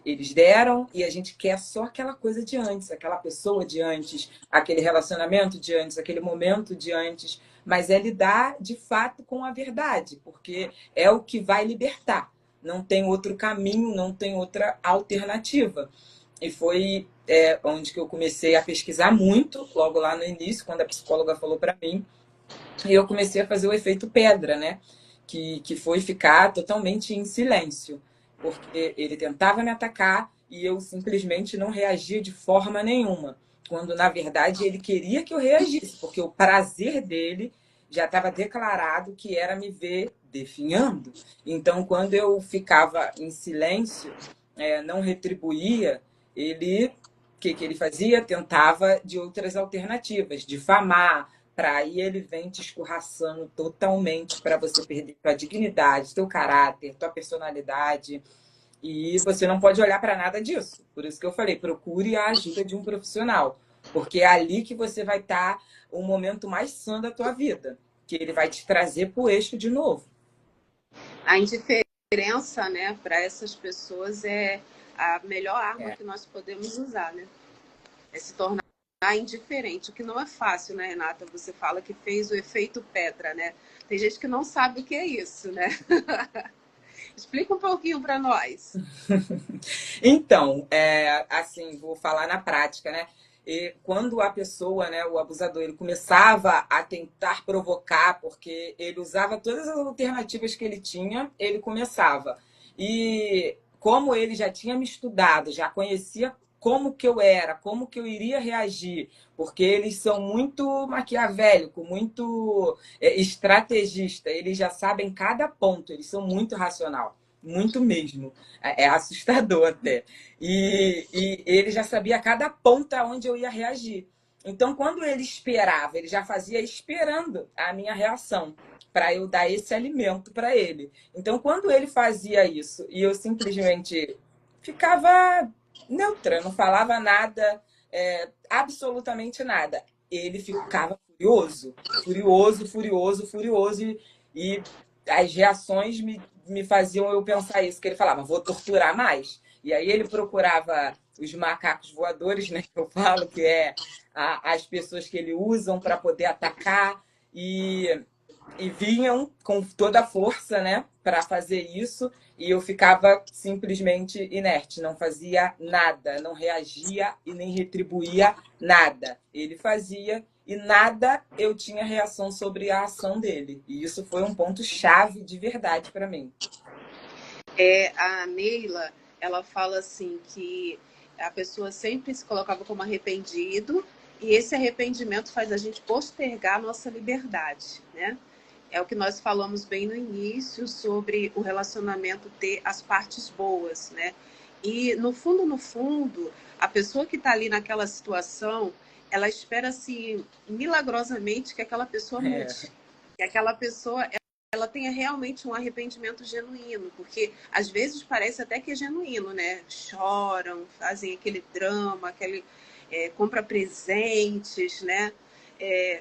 Speaker 3: Eles deram e a gente quer só aquela coisa de antes, aquela pessoa de antes, aquele relacionamento de antes, aquele momento de antes, mas é lidar de fato com a verdade, porque é o que vai libertar. Não tem outro caminho, não tem outra alternativa. E foi onde que eu comecei a pesquisar muito, logo lá no início, quando a psicóloga falou para mim, e eu comecei a fazer o efeito pedra, né? Que foi ficar totalmente em silêncio, porque ele tentava me atacar e eu simplesmente não reagia de forma nenhuma, quando na verdade ele queria que eu reagisse, porque o prazer dele já estava declarado que era me ver definhando. Então, quando eu ficava em silêncio, não retribuía, o que ele fazia? Tentava de outras alternativas, difamar, para aí ele vem te escorraçando totalmente para você perder tua dignidade, teu caráter, tua personalidade. E você não pode olhar para nada disso. Por isso que eu falei, procure a ajuda de um profissional. Porque é ali que você vai estar o momento mais sã da tua vida. Que ele vai te trazer pro eixo de novo.
Speaker 2: A indiferença, né, para essas pessoas é a melhor arma
Speaker 3: É,
Speaker 2: que nós podemos usar, né? É se tornar indiferente, o que não é fácil, né, Renata? Você fala que fez o efeito pedra, né? Tem gente que não sabe o que é isso, né? Explica um pouquinho para nós.
Speaker 3: Então, assim, vou falar na prática, né? E quando a pessoa, né, o abusador, ele começava a tentar provocar, porque ele usava todas as alternativas que ele tinha, ele começava. E como ele já tinha me estudado, já conhecia como que eu era, como que eu iria reagir, porque eles são muito maquiavélico, muito estrategista, eles já sabem cada ponto, eles são muito racional, muito mesmo. É assustador até. E ele já sabia cada ponta onde eu ia reagir. Então, quando ele esperava, ele já fazia esperando a minha reação, para eu dar esse alimento para ele. Então, quando ele fazia isso e eu simplesmente ficava neutra, não falava nada, absolutamente nada, ele ficava furioso, furioso, furioso, furioso. E as reações me faziam eu pensar isso, que ele falava, vou torturar mais. E aí ele procurava os macacos voadores, né, que eu falo, que é as pessoas que ele usam para poder atacar. E vinham com toda a força, né, para fazer isso, e eu ficava simplesmente inerte, não fazia nada, não reagia e nem retribuía nada. Ele fazia e nada eu tinha reação sobre a ação dele. E isso foi um ponto chave de verdade para mim.
Speaker 2: A Neila, ela fala assim que a pessoa sempre se colocava como arrependido e esse arrependimento faz a gente postergar a nossa liberdade, né? É o que nós falamos bem no início sobre o relacionamento ter as partes boas, né? E no fundo, a pessoa que está ali naquela situação, ela espera assim milagrosamente que aquela pessoa mude, que aquela pessoa ela tenha realmente um arrependimento genuíno, porque às vezes parece até que é genuíno, né? Choram, fazem aquele drama, compra presentes, né?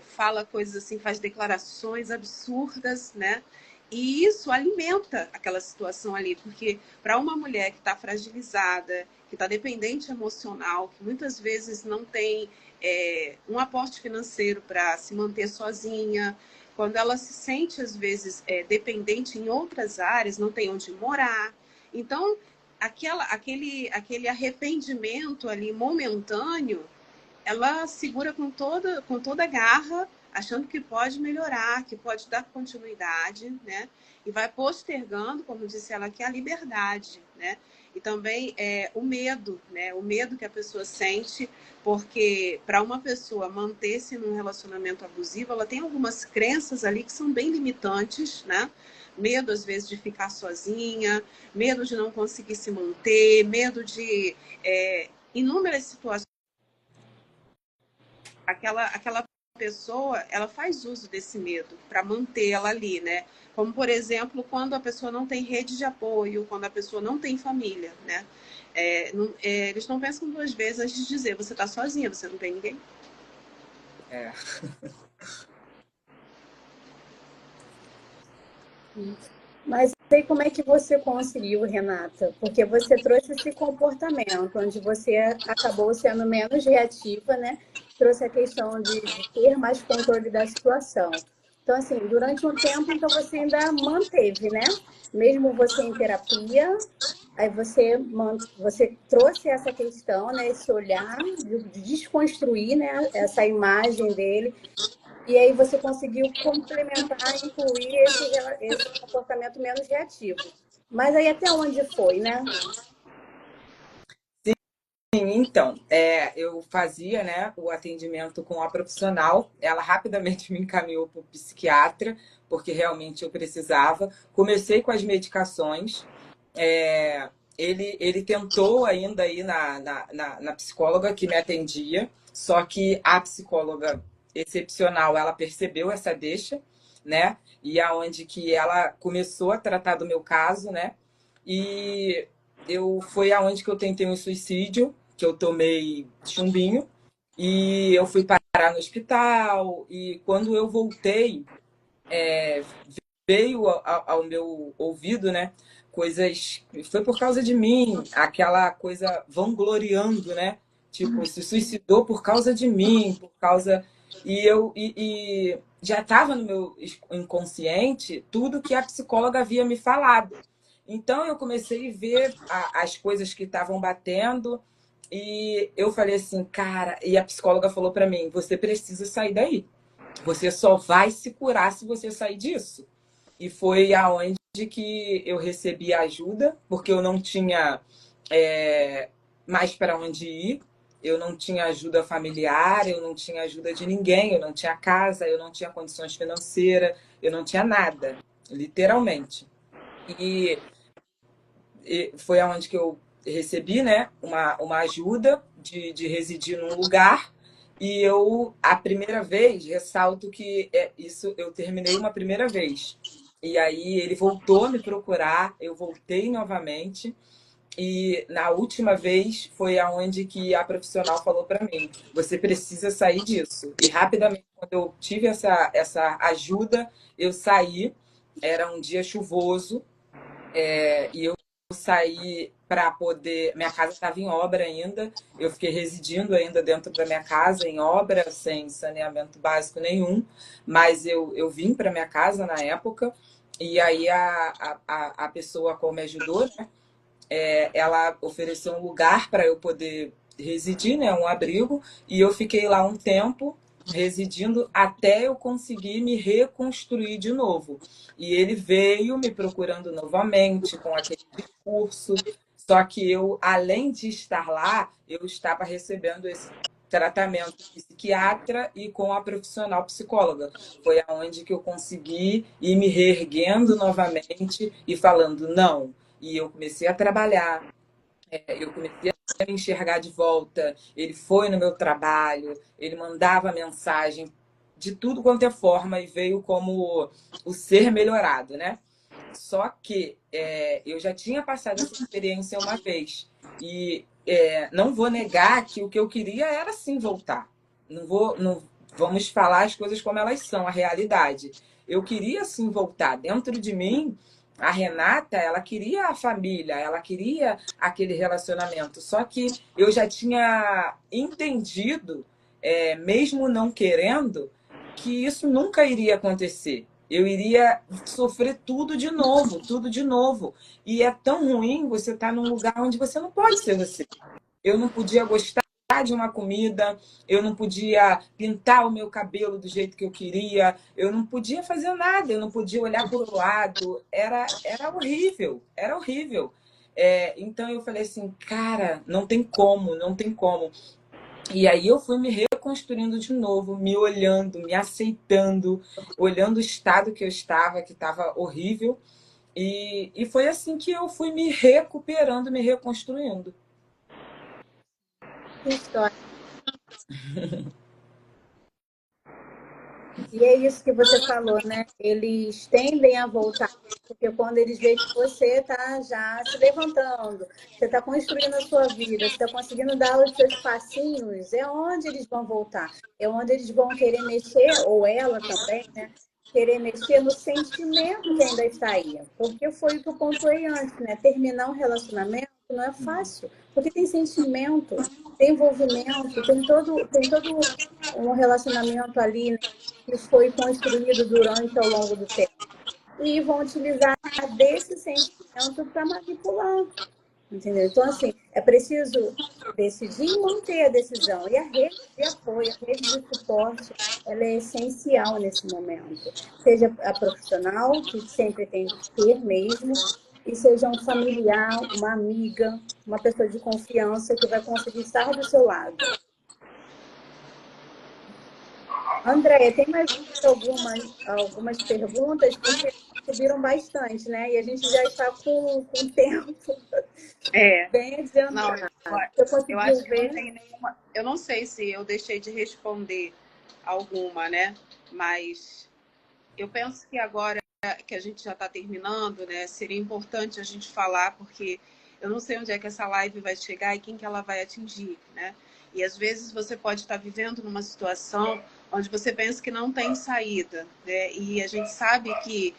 Speaker 2: Fala coisas assim, faz declarações absurdas, né? E isso alimenta aquela situação ali, porque para uma mulher que está fragilizada, que está dependente emocional, que muitas vezes não tem um aporte financeiro para se manter sozinha, quando ela se sente, às vezes, dependente em outras áreas, não tem onde morar. Então, aquele arrependimento ali momentâneo, ela segura com toda a garra, achando que pode melhorar, que pode dar continuidade, né? E vai postergando, como disse ela aqui, a liberdade, né? E também o medo, né? O medo que a pessoa sente, porque para uma pessoa manter-se num relacionamento abusivo, ela tem algumas crenças ali que são bem limitantes, né? Medo, às vezes, de ficar sozinha, medo de não conseguir se manter, medo de inúmeras situações. Aquela pessoa, ela faz uso desse medo para manter ela ali, né? Como, por exemplo, quando a pessoa não tem rede de apoio, quando a pessoa não tem família, né? Eles não pensam duas vezes antes de dizer, você está sozinha, você não tem ninguém.
Speaker 1: Mas aí como é que você conseguiu, Renata? Porque você trouxe esse comportamento, onde você acabou sendo menos reativa, né? Trouxe a questão de ter mais controle da situação. Então, assim, durante um tempo, então você ainda manteve, né? Mesmo você em terapia, aí você trouxe essa questão, né? Esse olhar de desconstruir, né? Essa imagem dele. E aí você conseguiu complementar, incluir esse comportamento menos reativo. Mas aí até onde foi, né?
Speaker 3: Sim, então, eu fazia, né, o atendimento com a profissional, ela rapidamente me encaminhou para o psiquiatra, porque realmente eu precisava. Comecei com as medicações, ele tentou ainda ir na psicóloga que me atendia, só que a psicóloga excepcional, ela percebeu essa deixa, né, e aonde que ela começou a tratar do meu caso, né, e foi aonde que eu tentei um suicídio, que eu tomei chumbinho, e eu fui parar no hospital, e quando eu voltei, veio ao meu ouvido, né, coisas, foi por causa de mim, aquela coisa vangloriando, né, tipo, se suicidou por causa de mim, por causa... E já estava no meu inconsciente tudo que a psicóloga havia me falado. Então eu comecei a ver as coisas que estavam batendo e eu falei assim, cara, e a psicóloga falou para mim, você precisa sair daí. Você só vai se curar se você sair disso. E foi aonde que eu recebi ajuda, porque eu não tinha mais para onde ir. Eu não tinha ajuda familiar, eu não tinha ajuda de ninguém, eu não tinha casa, eu não tinha condições financeiras, eu não tinha nada, literalmente. E foi aonde que eu recebi, né, uma ajuda de residir num lugar. E a primeira vez, ressalto que isso eu terminei uma primeira vez. E aí ele voltou a me procurar, eu voltei novamente. E na última vez foi aonde que a profissional falou para mim, você precisa sair disso. E rapidamente, quando eu tive essa ajuda, eu saí. Era um dia chuvoso, e eu saí para poder. Minha casa estava em obra ainda, eu fiquei residindo ainda dentro da minha casa, em obra, sem saneamento básico nenhum, mas eu vim para minha casa na época, e aí a pessoa como me ajudou, né? Ela ofereceu um lugar para eu poder residir, né, um abrigo, e eu fiquei lá um tempo residindo até eu conseguir me reconstruir de novo. E ele veio me procurando novamente com aquele discurso, só que eu, além de estar lá, eu estava recebendo esse tratamento psiquiatra e com a profissional psicóloga. Foi aonde que eu consegui ir me reerguendo novamente e falando não. E eu comecei a trabalhar, eu comecei a me enxergar de volta. Ele foi no meu trabalho, ele mandava mensagem de tudo quanto é forma e veio como o ser melhorado, né? Só que eu já tinha passado essa experiência uma vez. E não vou negar que o que eu queria era sim voltar. Não vamos falar as coisas como elas são, a realidade. Eu queria sim voltar. Dentro de mim, a Renata, ela queria a família, ela queria aquele relacionamento. Só que eu já tinha entendido, mesmo não querendo, que isso nunca iria acontecer. Eu iria sofrer tudo de novo, tudo de novo. E é tão ruim você estar num lugar onde você não pode ser você. Eu não podia gostar de uma comida, eu não podia pintar o meu cabelo do jeito que eu queria, eu não podia fazer nada, eu não podia olhar para o lado. Era horrível, era horrível. Então eu falei assim, cara, não tem como, não tem como. E aí eu fui me reconstruindo de novo, me olhando, me aceitando, olhando o estado que estava horrível. E foi assim que eu fui me recuperando, me reconstruindo.
Speaker 1: Que história. E é isso que você falou, né? Eles tendem a voltar, porque quando eles veem que você está já se levantando, você está construindo a sua vida, você está conseguindo dar os seus passinhos, é onde eles vão voltar. É onde eles vão querer mexer, ou ela também, né? Querer mexer no sentimento que ainda está aí. Porque foi o que eu pontuei antes, né? Terminar um relacionamento não é fácil, porque tem sentimento, tem envolvimento, tem todo um relacionamento ali, né, que foi construído durante ao longo do tempo. E vão utilizar desse sentimento para manipular. Entendeu? Então, assim, é preciso decidir e manter a decisão. E a rede de apoio, a rede de suporte, ela é essencial nesse momento. Seja a profissional, que sempre tem que ter mesmo, e seja um familiar, uma amiga, uma pessoa de confiança que vai conseguir estar do seu lado. Andréia, tem mais algumas perguntas, porque subiram bastante, né? E a gente já está com o tempo bem adiantado.
Speaker 2: Eu acho que não tem nenhuma. Eu não sei se eu deixei de responder alguma, né? Mas eu penso que agora que a gente já está terminando, né? Seria importante a gente falar, porque eu não sei onde é que essa live vai chegar e quem que ela vai atingir, né? E às vezes você pode estar vivendo numa situação onde você pensa que não tem saída, né? E a gente sabe que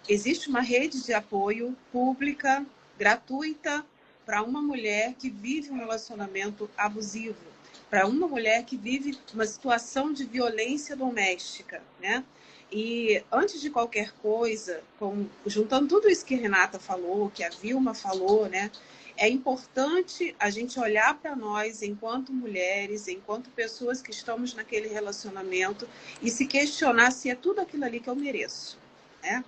Speaker 2: existe uma rede de apoio pública, gratuita, para uma mulher que vive um relacionamento abusivo, para uma mulher que vive uma situação de violência doméstica, né? E antes de qualquer coisa, juntando tudo isso que a Renata falou, que a Vilma falou, né? É importante a gente olhar para nós enquanto mulheres, enquanto pessoas que estamos naquele relacionamento e se questionar se é tudo aquilo ali que eu mereço, né?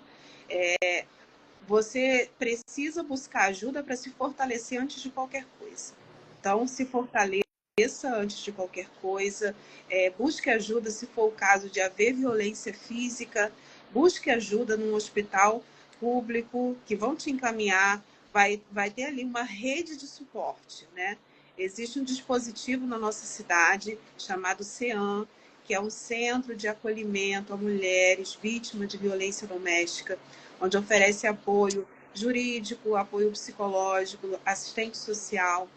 Speaker 2: Você precisa buscar ajuda para se fortalecer antes de qualquer coisa. Então, se fortaleça antes de qualquer coisa, busque ajuda se for o caso de haver violência física, busque ajuda num hospital público que vão te encaminhar, vai ter ali uma rede de suporte, né? Existe um dispositivo na nossa cidade chamado CEAM, que é um centro de acolhimento a mulheres vítimas de violência doméstica, onde oferece apoio jurídico, apoio psicológico, assistente social,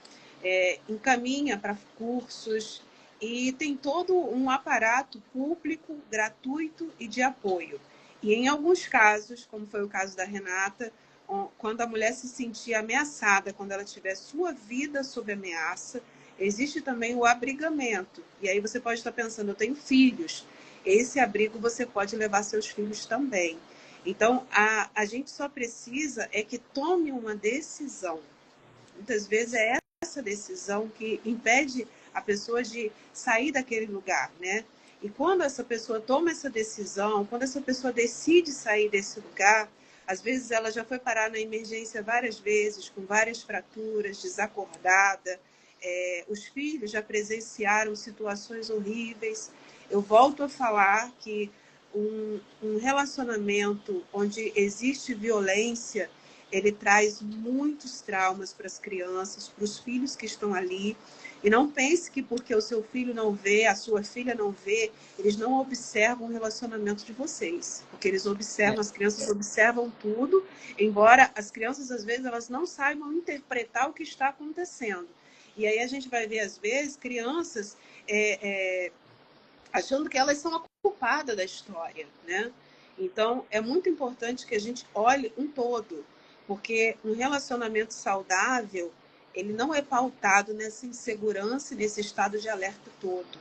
Speaker 2: encaminha para cursos e tem todo um aparato público, gratuito e de apoio. E em alguns casos, como foi o caso da Renata, quando a mulher se sentir ameaçada, quando ela tiver sua vida sob ameaça, existe também o abrigamento. E aí você pode estar pensando, eu tenho filhos. Esse abrigo você pode levar seus filhos também. Então, a gente só precisa é que tome uma decisão. Muitas vezes é essa decisão que impede a pessoa de sair daquele lugar, né? E quando essa pessoa toma essa decisão, quando essa pessoa decide sair desse lugar, às vezes ela já foi parar na emergência várias vezes, com várias fraturas, desacordada. Os filhos já presenciaram situações horríveis. Eu volto a falar que um relacionamento onde existe violência, ele traz muitos traumas para as crianças, para os filhos que estão ali. E não pense que porque o seu filho não vê, a sua filha não vê, eles não observam o relacionamento de vocês. Porque eles observam, as crianças observam tudo, embora as crianças, às vezes, elas não saibam interpretar o que está acontecendo. E aí a gente vai ver, às vezes, crianças achando que elas são a culpada da história, né? Então, é muito importante que a gente olhe um todo, porque um relacionamento saudável, ele não é pautado nessa insegurança e nesse estado de alerta todo.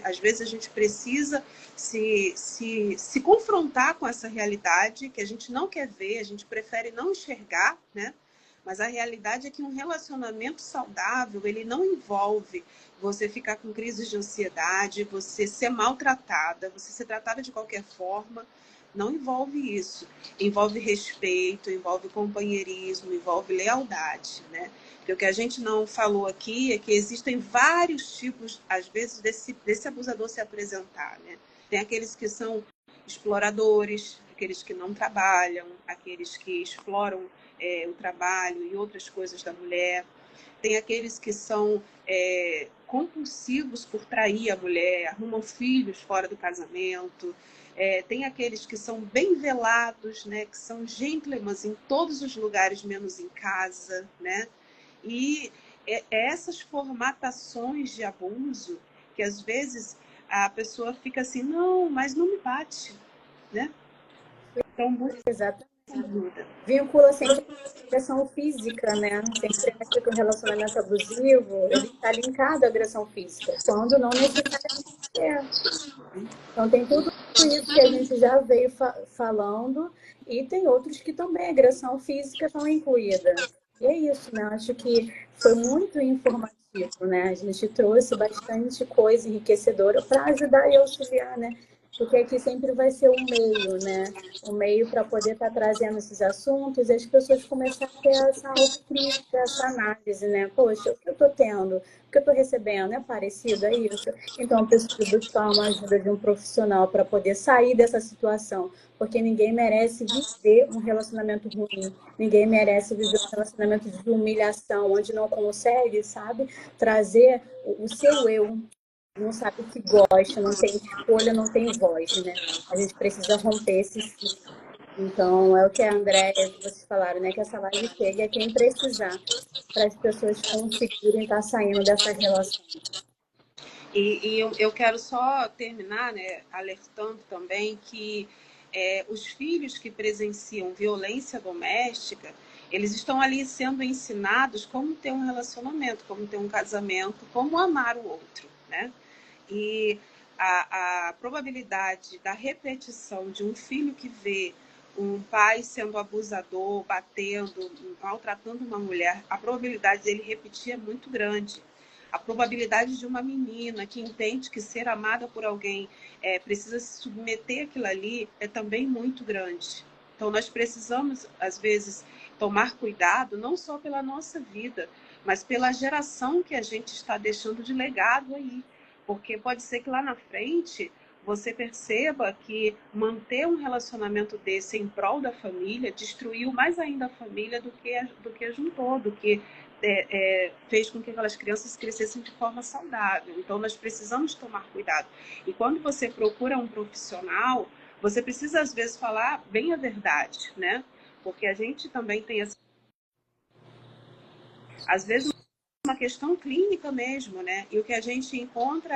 Speaker 2: Às vezes a gente precisa se confrontar com essa realidade que a gente não quer ver, a gente prefere não enxergar, né? Mas a realidade é que um relacionamento saudável, ele não envolve você ficar com crises de ansiedade, você ser maltratada, você ser tratada de qualquer forma. Não envolve isso. Envolve respeito, envolve companheirismo, envolve lealdade, né? Porque o que a gente não falou aqui é que existem vários tipos, às vezes, desse abusador se apresentar, né? Tem aqueles que são exploradores, aqueles que não trabalham, aqueles que exploram o trabalho e outras coisas da mulher. Tem aqueles que são compulsivos por trair a mulher, arrumam filhos fora do casamento. Tem aqueles que são bem velados, né, que são gentlemans em todos os lugares, menos em casa, né? E essas formatações de abuso que às vezes a pessoa fica assim, não, mas não me bate, né? Então,
Speaker 1: Exatamente. Vincula sempre a agressão física, né? Sempre acha que o relacionamento abusivo, ele está linkado à agressão física, quando não necessariamente é. Então, tem tudo isso que a gente já veio falando, e tem outros que também a agressão física estão incluída. E é isso, né? Acho que foi muito informativo, né? A gente trouxe bastante coisa enriquecedora para ajudar e auxiliar, né? Porque aqui sempre vai ser um meio, né? Um meio para poder estar trazendo esses assuntos e as pessoas começarem a ter essa autocrítica, essa análise, né? Poxa, o que eu estou tendo? O que eu estou recebendo é parecido a isso? Então, eu preciso buscar uma ajuda de um profissional para poder sair dessa situação, porque ninguém merece viver um relacionamento ruim, ninguém merece viver um relacionamento de humilhação, onde não consegue, sabe, trazer o seu eu, não sabe o que gosta, não tem escolha, não tem voz, né? A gente precisa romper esse ciclo. Então, é o que a Andréia e vocês falaram, né? Que essa live chegue a quem precisar, para as pessoas conseguirem estar saindo dessa relação.
Speaker 2: E eu quero só terminar, né, alertando também que os filhos que presenciam violência doméstica, eles estão ali sendo ensinados como ter um relacionamento, como ter um casamento, como amar o outro, né? E a probabilidade da repetição de um filho que vê um pai sendo abusador, batendo, maltratando uma mulher, a probabilidade dele repetir é muito grande. A probabilidade de uma menina que entende que ser amada por alguém precisa se submeter àquilo ali é também muito grande. Então, nós precisamos, às vezes, tomar cuidado, não só pela nossa vida, mas pela geração que a gente está deixando de legado aí. Porque pode ser que lá na frente você perceba que manter um relacionamento desse em prol da família destruiu mais ainda a família do que juntou, do que fez com que aquelas crianças crescessem de forma saudável. Então, nós precisamos tomar cuidado. E quando você procura um profissional, você precisa, às vezes, falar bem a verdade, né? porque a gente também tem, às vezes, uma questão clínica mesmo, né? E o que a gente encontra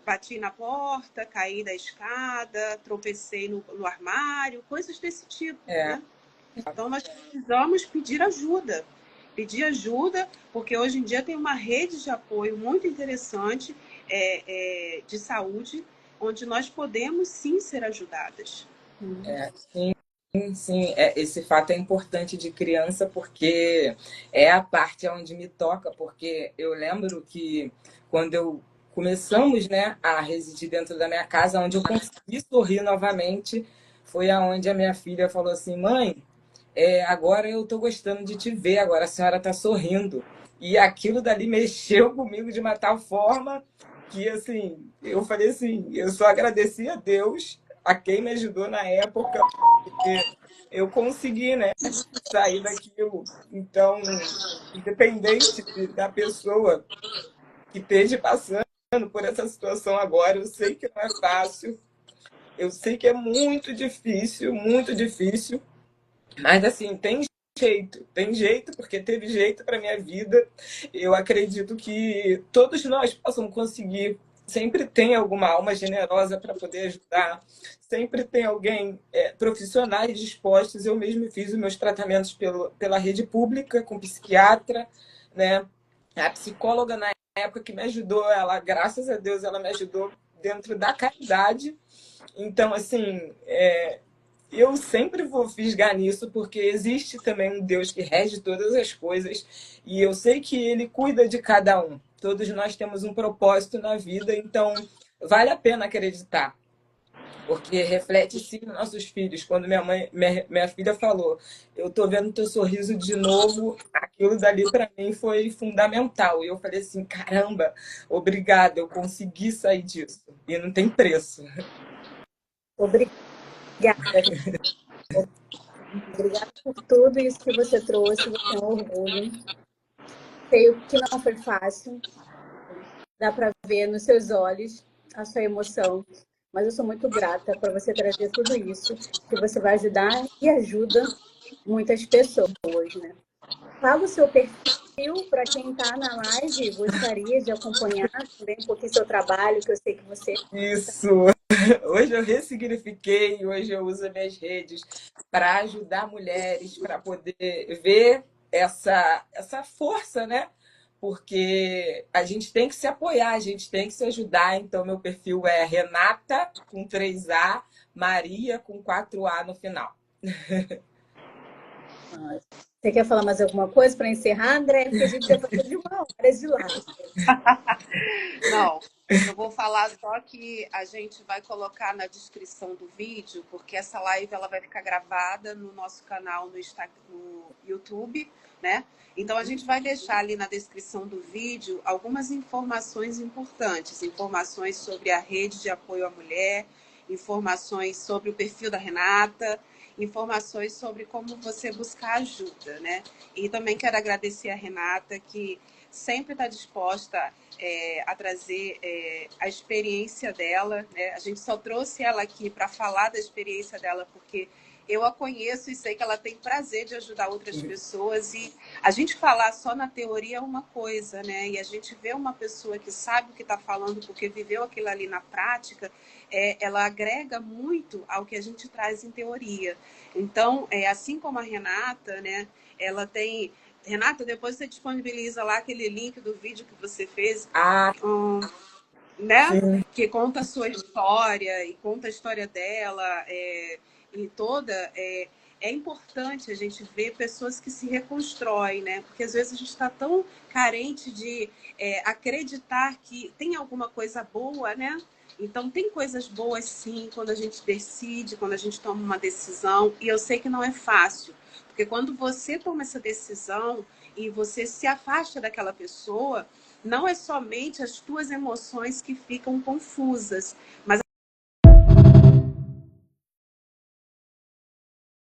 Speaker 2: bati na porta, caí da escada, tropecei no armário, coisas desse tipo, né? Então, nós precisamos pedir ajuda. Pedir ajuda, porque hoje em dia tem uma rede de apoio muito interessante de saúde, onde nós podemos sim ser ajudadas.
Speaker 3: Sim, sim. Esse fato é importante de criança, porque é a parte onde me toca, porque eu lembro que quando começamos, né, a residir dentro da minha casa, onde eu consegui sorrir novamente, foi aonde a minha filha falou assim: mãe, agora eu tô gostando de te ver, agora a senhora tá sorrindo. E aquilo dali mexeu comigo de uma tal forma que, assim, eu falei assim, eu só agradeci a Deus, a quem me ajudou na época, porque eu consegui, né, sair daquilo. Então, independente da pessoa que esteja passando por essa situação agora, eu sei que não é fácil, eu sei que é muito difícil, mas assim, tem jeito, porque teve jeito para minha vida. Eu acredito que todos nós possamos conseguir. Sempre tem alguma alma generosa para poder ajudar, sempre tem alguém, profissionais dispostos. Eu mesmo fiz os meus tratamentos pela rede pública, com psiquiatra, né? A psicóloga na época que me ajudou, ela, graças a Deus, ela me ajudou dentro da caridade. Então, assim, eu sempre vou fisgar nisso, porque existe também um Deus que rege todas as coisas e eu sei que Ele cuida de cada um. Todos nós temos um propósito na vida, então vale a pena acreditar, porque reflete sim nos nossos filhos. Quando minha filha falou, eu tô vendo teu sorriso de novo, aquilo dali para mim foi fundamental. E eu falei assim, caramba, obrigada, eu consegui sair disso e não tem preço.
Speaker 1: Obrigada. Obrigada por tudo isso que você trouxe, você é um orgulho. Sei que não foi fácil, dá para ver nos seus olhos a sua emoção, mas eu sou muito grata por você trazer tudo isso, que você vai ajudar e ajuda muitas pessoas, né? Fala o seu perfil para quem está na live e gostaria de acompanhar também um pouquinho seu trabalho, que eu sei que você...
Speaker 3: Isso! Hoje eu ressignifiquei, hoje eu uso as minhas redes para ajudar mulheres, para poder ver essa força, né? Porque a gente tem que se apoiar, a gente tem que se ajudar. Então, meu perfil é Renata, com 3A, Maria, com 4A no final.
Speaker 1: Você quer falar mais alguma coisa para encerrar, André? Porque a gente já passou de 1 hora de live.
Speaker 2: Não, eu vou falar só que a gente vai colocar na descrição do vídeo, porque essa live ela vai ficar gravada no nosso canal no YouTube, né? Então a gente vai deixar ali na descrição do vídeo algumas informações importantes, informações sobre a rede de apoio à mulher, informações sobre o perfil da Renata, informações sobre como você buscar ajuda, né? E também quero agradecer a Renata, que sempre está disposta a trazer a experiência dela, né? A gente só trouxe ela aqui para falar da experiência dela, porque eu a conheço e sei que ela tem prazer de ajudar outras pessoas. E a gente falar só na teoria é uma coisa, né? E a gente vê uma pessoa que sabe o que está falando porque viveu aquilo ali na prática, ela agrega muito ao que a gente traz em teoria. Então, assim como a Renata, né? Ela tem... Renata, depois você disponibiliza lá aquele link do vídeo que você fez, né?
Speaker 3: Sim.
Speaker 2: Que conta a sua história e conta a história dela e toda. É importante a gente ver pessoas que se reconstroem, né? Porque às vezes a gente está tão carente de acreditar que tem alguma coisa boa, né? Então, tem coisas boas, sim, quando a gente decide, quando a gente toma uma decisão. E eu sei que não é fácil. Porque quando você toma essa decisão e você se afasta daquela pessoa, não é somente as tuas emoções que ficam confusas, mas